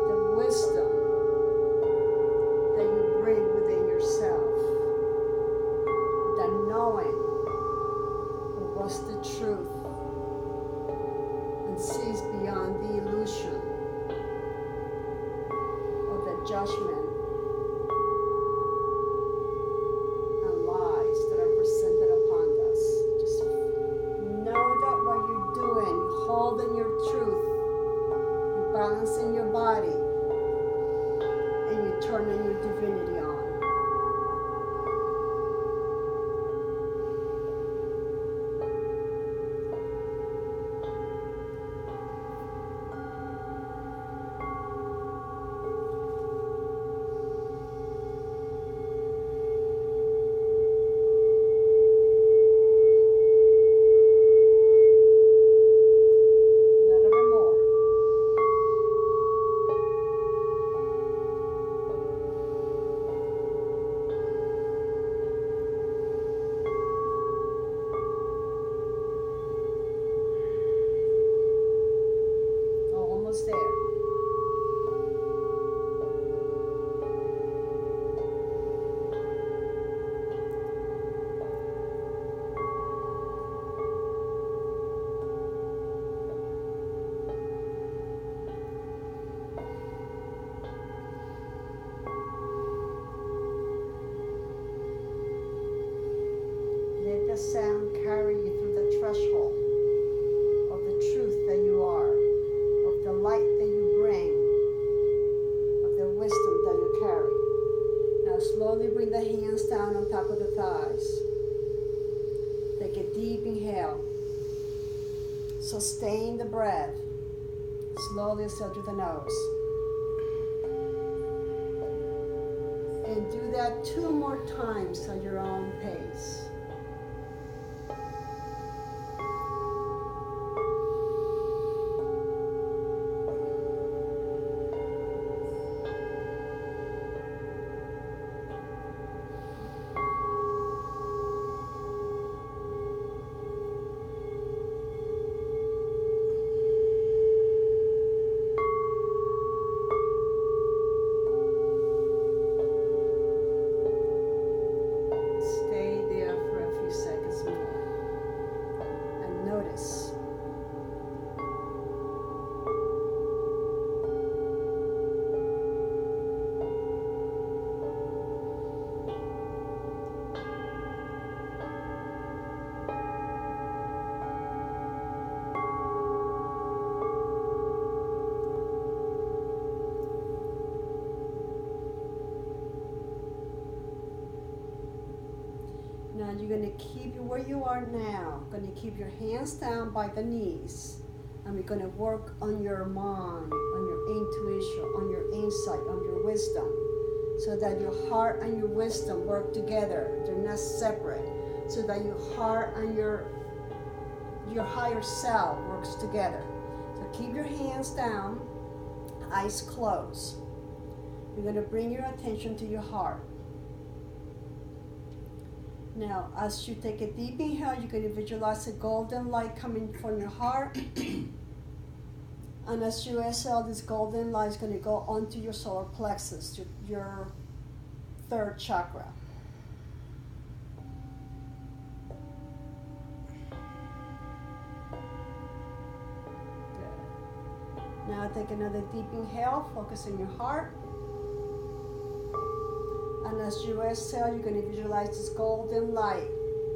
the wisdom that you bring within yourself, the knowing of what's the truth and sees beyond the illusion, judgment and lies that are presented upon us. Just know that what you're doing, you hold in your truth, you balance in your body, and you turn in your divinity on. Sound carry you through the threshold of the truth that you are, of the light that you bring, of the wisdom that you carry. Now slowly bring the hands down on top of the thighs. Take a deep inhale. Sustain the breath. Slowly exhale through the nose. And do that 2 more times at your own pace. Now you're going to keep where you are now. Going to keep your hands down by the knees. And we're going to work on your mind, on your intuition, on your insight, on your wisdom, so that your heart and your wisdom work together. They're not separate. So that your heart and your higher self works together. So keep your hands down, eyes closed. You're going to bring your attention to your heart. Now, as you take a deep inhale, you're going to visualize a golden light coming from your heart. And as you exhale, this golden light is going to go onto your solar plexus, your third chakra. Good. Now take another deep inhale, focus on your heart. And as you exhale, you're going to visualize this golden light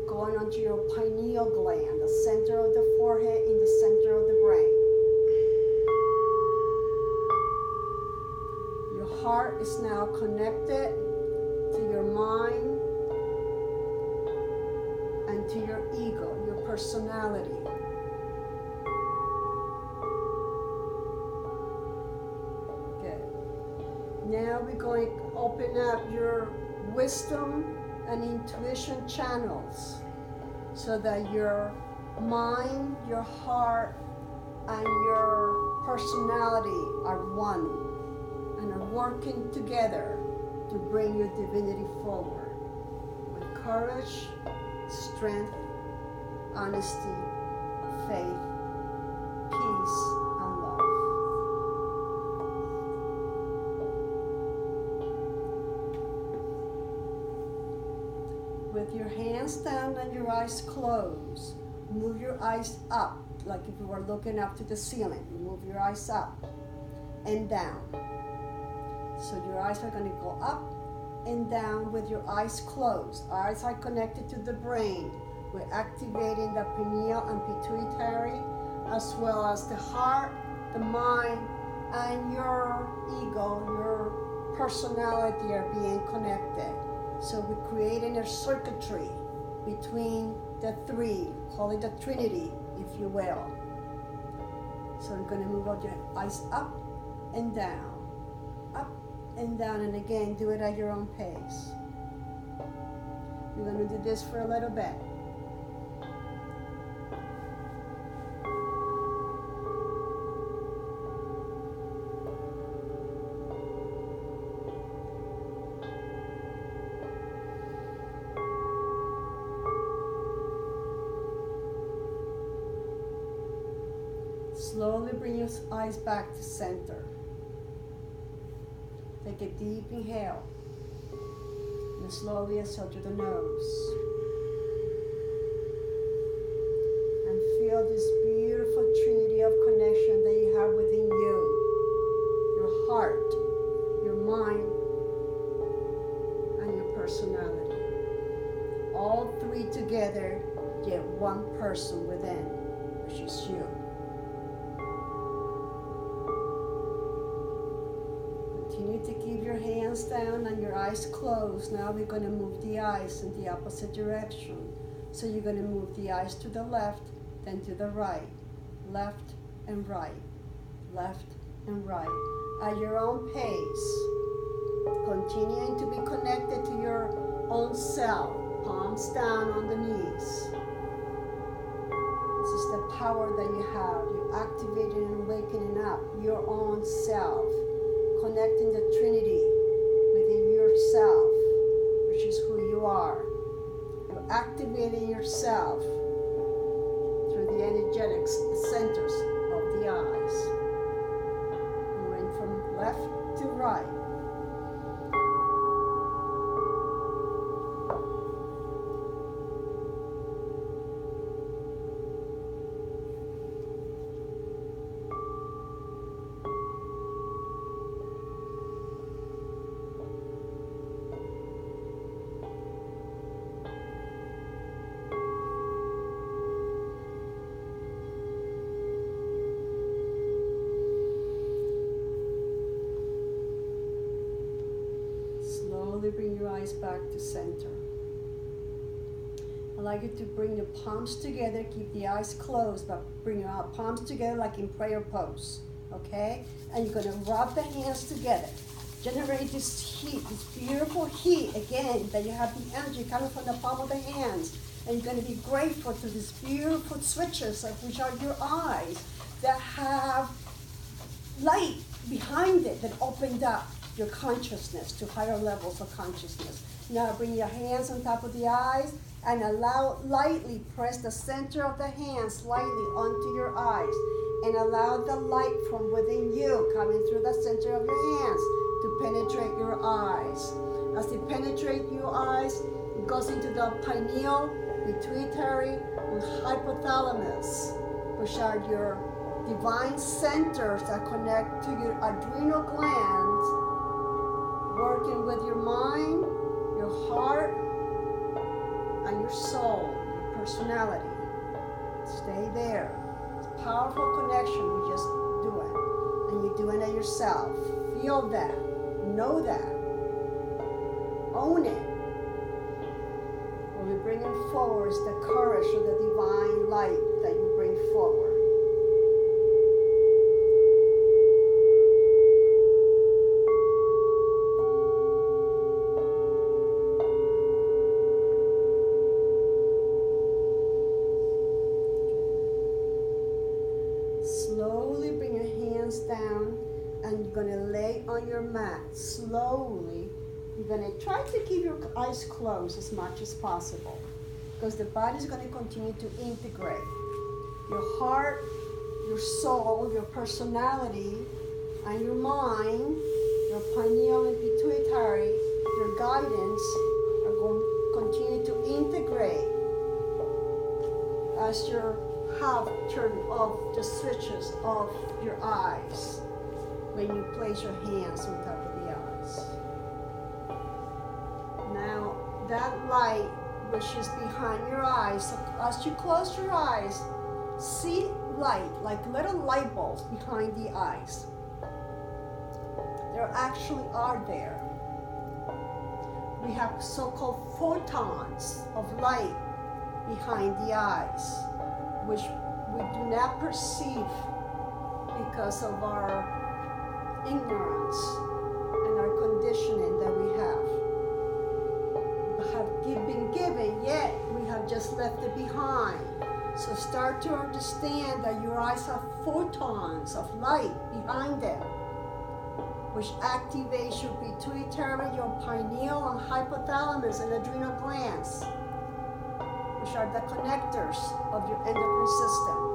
going onto your pineal gland, the center of the forehead, in the center of the brain. Your heart is now connected to your mind and to your ego, your personality. Good. Now we're going to open up your wisdom and intuition channels so that your mind, your heart, and your personality are one and are working together to bring your divinity forward with courage, strength, honesty, faith, peace, and love. With your hands down and your eyes closed, move your eyes up, like if you were looking up to the ceiling. Move your eyes up and down. So your eyes are going to go up and down with your eyes closed. Eyes are connected to the brain. We're activating the pineal and pituitary, as well as the heart, the mind, and your ego, your personality are being connected. So we're creating a circuitry between the three, call it the Trinity, if you will. So we're going to move your eyes up and down, up and down, and again, do it at your own pace. We're going to do this for a little bit. Slowly bring your eyes back to center. Take a deep inhale and slowly exhale through the nose. And feel this beautiful trinity of connection that you have within you. Your heart, your mind, and your personality. All three together, yet one person within, which is you. Continue to keep your hands down and your eyes closed. Now we're going to move the eyes in the opposite direction. So you're going to move the eyes to the left, then to the right. Left and right. Left and right. At your own pace. Continuing to be connected to your own self. Palms down on the knees. This is the power that you have. You're activating and wakening up your own self. Connecting the Trinity within yourself, which is who you are. You're activating yourself through the energetic centers of the eyes. Moving from left to right. Bring your eyes back to center. like you to bring your palms together, keep the eyes closed, but bring your palms together like in prayer pose, okay? And you're gonna rub the hands together. Generate this heat, this beautiful heat, again, that you have the energy coming from the palm of the hands. And you're gonna be grateful to these beautiful switches, which are your eyes, that have light behind it that opened up your consciousness to higher levels of consciousness. Now bring your hands on top of the eyes and lightly press the center of the hands slightly onto your eyes and allow the light from within you coming through the center of your hands to penetrate your eyes. As they penetrate your eyes, it goes into the pineal, pituitary, and hypothalamus, which are your divine centers that connect to your adrenal glands, working with your mind, your heart, and your soul, your personality. Stay there. It's a powerful connection. You just do it. And you're doing it yourself. Feel that. Know that. Own it. What we bring it forward is the courage of the divine light that you bring forward. Slowly bring your hands down and you're going to lay on your mat. Slowly, you're going to try to keep your eyes closed as much as possible because the body is going to continue to integrate. Your heart, your soul, your personality, and your mind, your pineal and pituitary, your guidance are going to continue to integrate as you have turned off the switches of your eyes when you place your hands on top of the eyes. Now that light which is behind your eyes, as you close your eyes, see light like little light bulbs behind the eyes. There actually are there. We have so-called photons of light behind the eyes, which we do not perceive because of our ignorance and our conditioning that we have been given, yet we have just left it behind. So start to understand that your eyes have photons of light behind them, which activates your pituitary, your pineal, and hypothalamus and adrenal glands, which are the connectors of your endocrine system.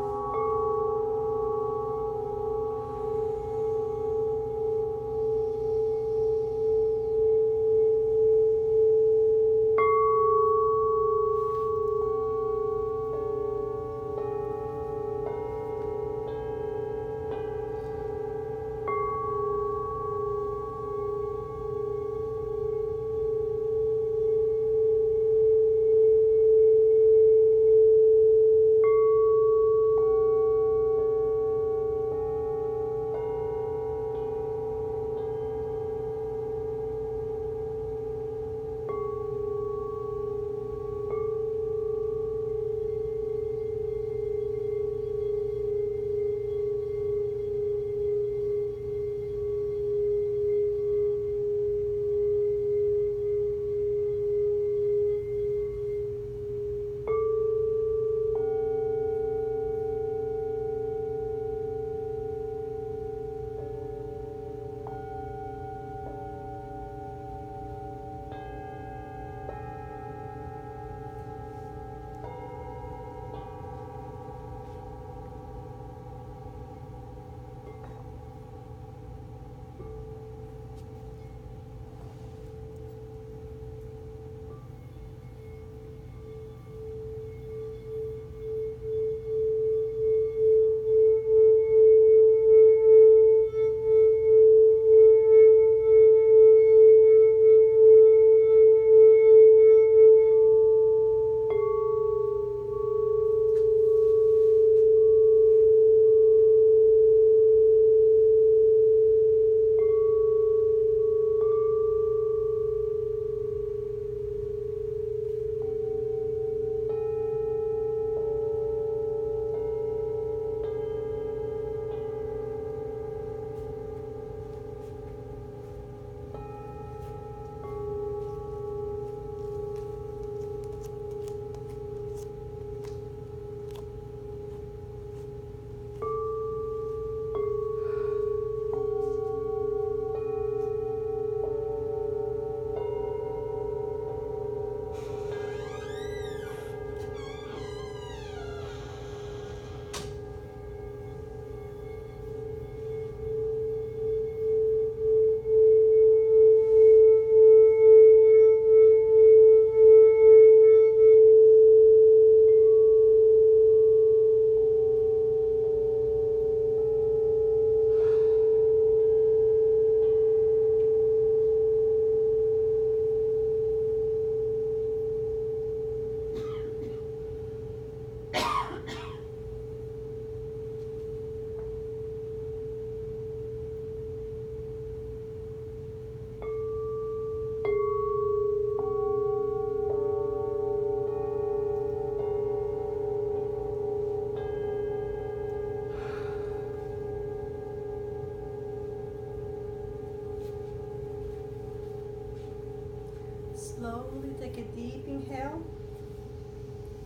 slowly take a deep inhale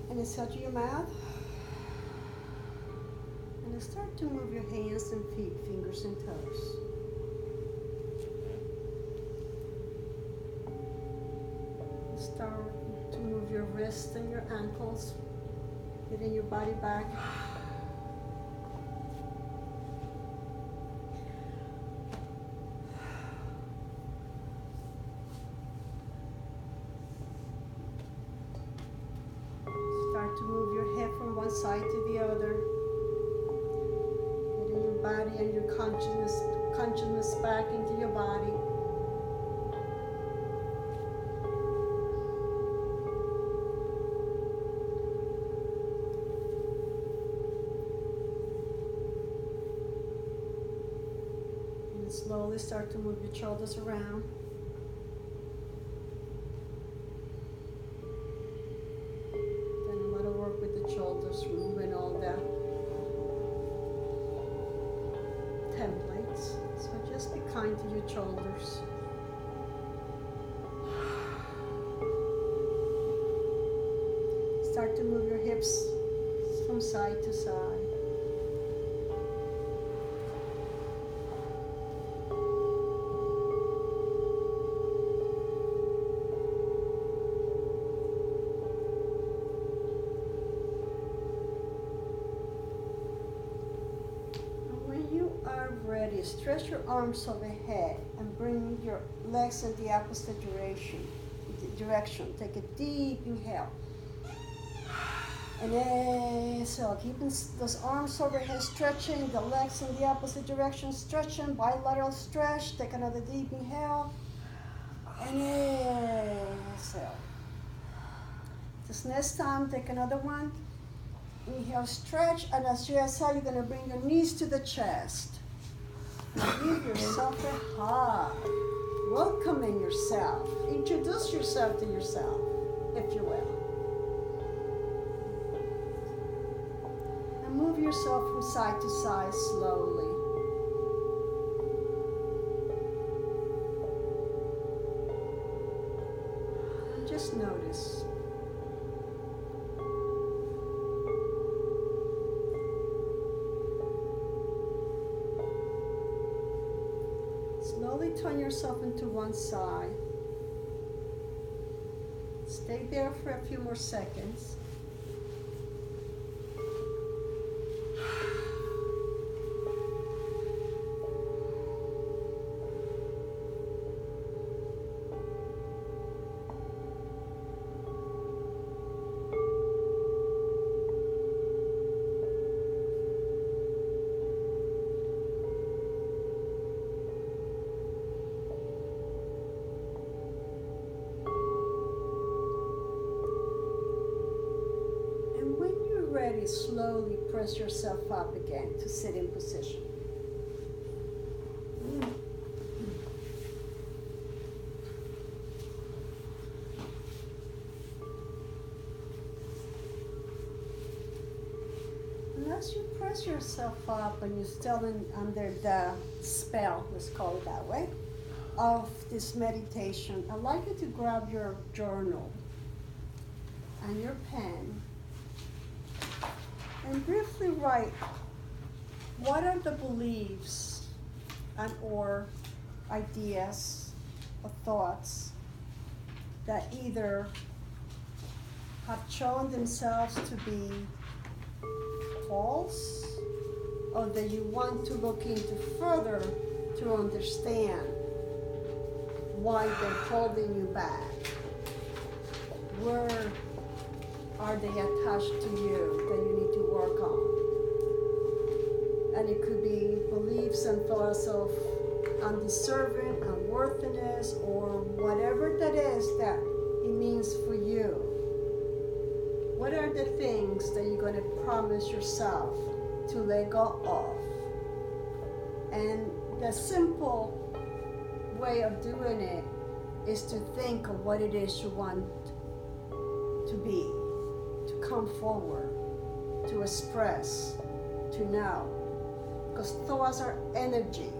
and exhale to your mouth. And start to move your hands and feet, fingers and toes. Start to move your wrists and your ankles, getting your body back. Start to move your head from one side to the other, getting your body and your consciousness back into your body. Slowly start to move your shoulders around. Done a lot of work with the shoulders, removing all the templates. So just be kind to your shoulders. Start to move your hips from side to side. Ready, stretch your arms overhead and bring your legs in the opposite direction. Take a deep inhale. And exhale, keeping those arms overhead, stretching, the legs in the opposite direction, stretching, bilateral stretch. Take another deep inhale. And exhale. This next time, take another one. Inhale, stretch, and as you exhale, you're going to bring your knees to the chest. Give yourself a hug. Welcoming yourself. Introduce yourself to yourself, if you will. And move yourself from side to side slowly. And just notice. Slowly turn yourself into one side. Stay there for a few more seconds. Ready, slowly press yourself up again to sitting position. And as you press yourself up and you're still under the spell, let's call it that way, of this meditation, I'd like you to grab your journal and your pen and briefly write what are the beliefs and or ideas or thoughts that either have shown themselves to be false or that you want to look into further to understand why they're holding you back. Where are they attached to you that you need to work on? And it could be beliefs and thoughts of undeserving, unworthiness, or whatever that is that it means for you. What are the things that you're going to promise yourself to let go of? And the simple way of doing it is to think of what it is you want to be, to come forward, to express, to know. Because thoughts are energy.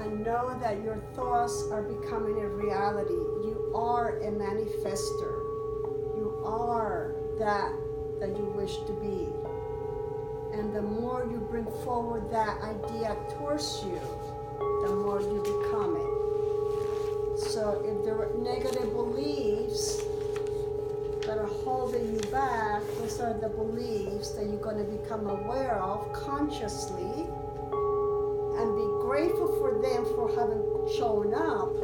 And know that your thoughts are becoming a reality. You are a manifester. You are that you wish to be. And the more you bring forward that idea towards you, the more you become it. So if there are negative beliefs that are holding you back, those are the beliefs that you're going to become aware of consciously and be grateful for them for having shown up,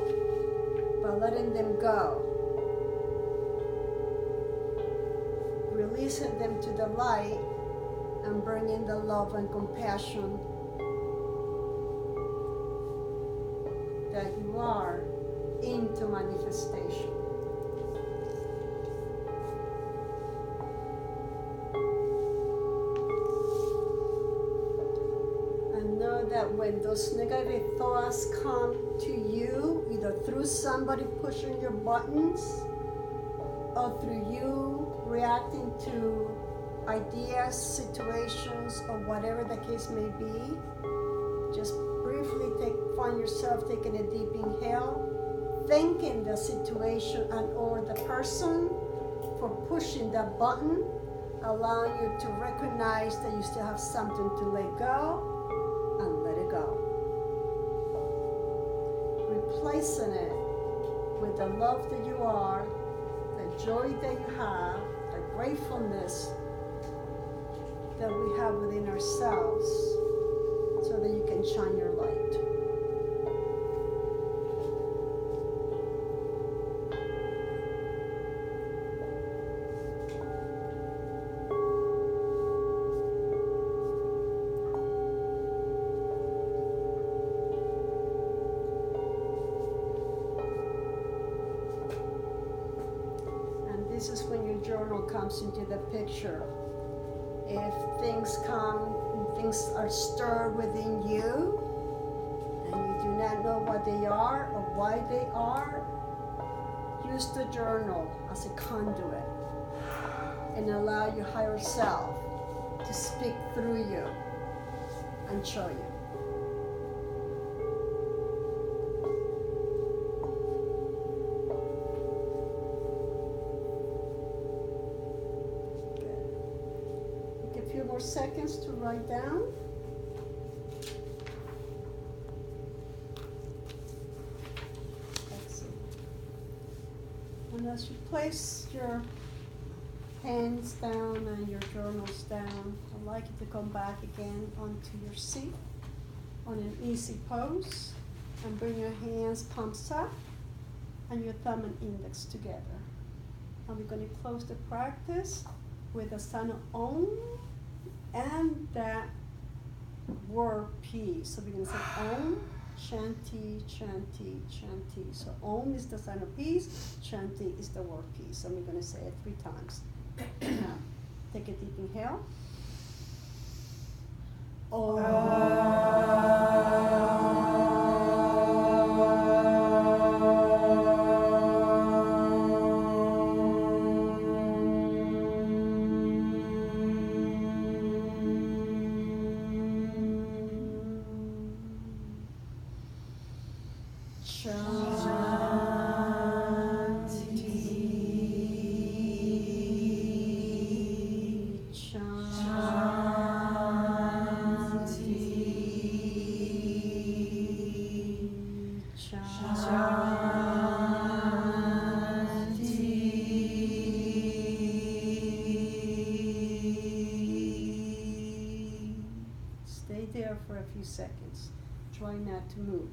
but letting them go. Releasing them to the light and bringing the love and compassion that you are into manifestation. And know that when those negative thoughts come to you, either through somebody pushing your buttons or through you reacting to ideas, situations, or whatever the case may be, just briefly find yourself taking a deep inhale, thanking the situation and or the person for pushing that button, allowing you to recognize that you still have something to let go, and let it go. Replacing it with the love that you are, the joy that you have, the gratefulness that we have within ourselves, so that you can shine your light. And this is when your journal comes into the picture. If things come and things are stirred within you and you do not know what they are or why they are, use the journal as a conduit and allow your higher self to speak through you and show you. A few more seconds to write down. Excellent. And as you place your hands down and your journals down, I'd like you to come back again onto your seat on an easy pose and bring your hands palms up and your thumb and index together. And we're going to close the practice with a sound of Om and that word peace. So we're going to say Om, Shanti, Shanti, Shanti. So Om is the sound of peace, Shanti is the word peace. And we're going to say it 3 times. Now, take a deep inhale. Stay there for a few seconds. Try not to move.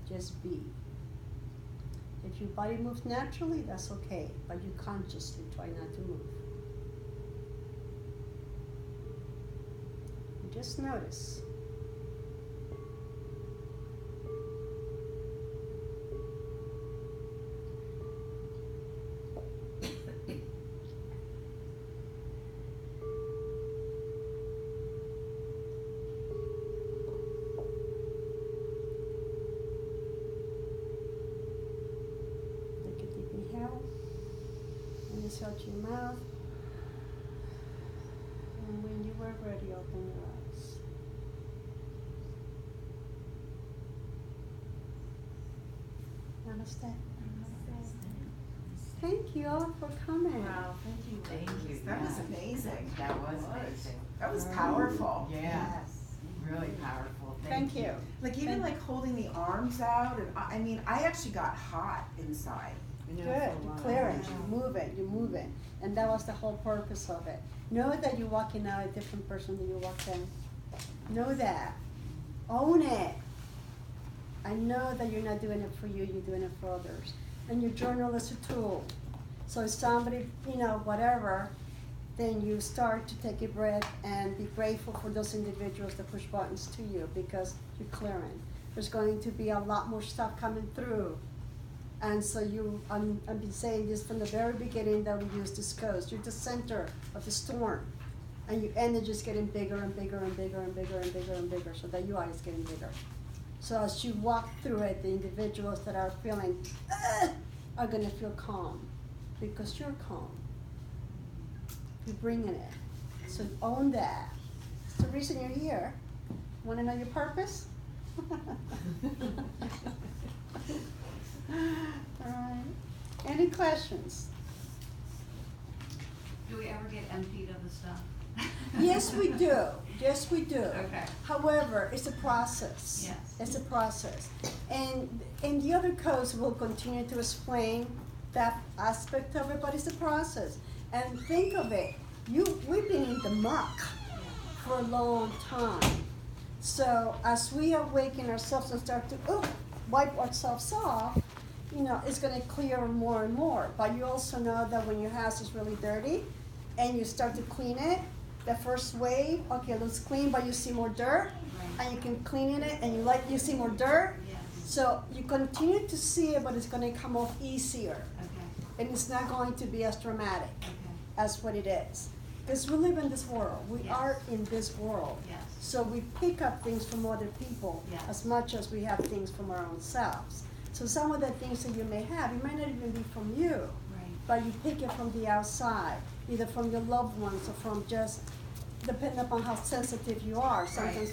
Just be. If your body moves naturally, that's okay, but you consciously try not to move. And just notice. Out your mouth, and when you are ready, open your eyes. Namaste. Thank you all for coming. Wow, thank you. Thank you. That was Yes. amazing. That was amazing. That was powerful. Yeah. Really powerful. Thank you. Like even like holding the arms out, and I mean, I actually got hot inside. Good, you're clearing, you're moving. And that was the whole purpose of it. Know that you're walking out a different person than you walked in. Know that. Own it. I know that you're not doing it for you, you're doing it for others. And your journal is a tool. So if somebody, whatever, then you start to take a breath and be grateful for those individuals that push buttons to you because you're clearing. There's going to be a lot more stuff coming through. And so I've been saying this from the very beginning that we use this coast. You're the center of the storm. And your energy is getting bigger and bigger and bigger and bigger and bigger and bigger, so that UI is getting bigger. So as you walk through it, the individuals that are feeling, are gonna feel calm, because you're calm. You're bringing it. So own that. It's the reason you're here. Wanna know your purpose? All right. Any questions? Do we ever get emptied of the stuff? Yes, we do. Yes, we do. Okay. However, it's a process. Yes. It's a process. And the other codes will continue to explain that aspect of it, but it's a process. And think of it, we've been in the muck for a long time. So as we awaken ourselves and start to wipe ourselves off, it's gonna clear more and more. But you also know that when your house is really dirty and you start to clean it, the first wave, okay, let's clean, but you see more dirt, Right. and you can clean it, and you see more dirt. Yes. So you continue to see it, but it's gonna come off easier, Okay. and it's not going to be as dramatic Okay. as what it is. Because we live in this world, we Yes. are in this world. Yes. So we pick up things from other people Yes. as much as we have things from our own selves. So some of the things that you may have, it might not even be from you, Right. but you pick it from the outside, either from your loved ones or from just, depending upon how sensitive you are. Sometimes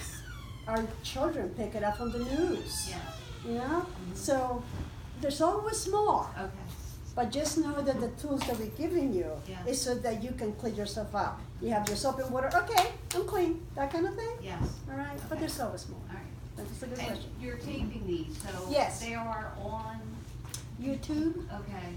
our children pick it up from the news, Yes. So there's always more. Okay. But just know that the tools that we're giving you Yes. is so that you can clean yourself out. You have your soap and water, okay, I'm clean, that kind of thing. Yes. All right, but Okay. there's always more. All right. That's a good And question. you're taping these, so Yes. they are on, YouTube, okay.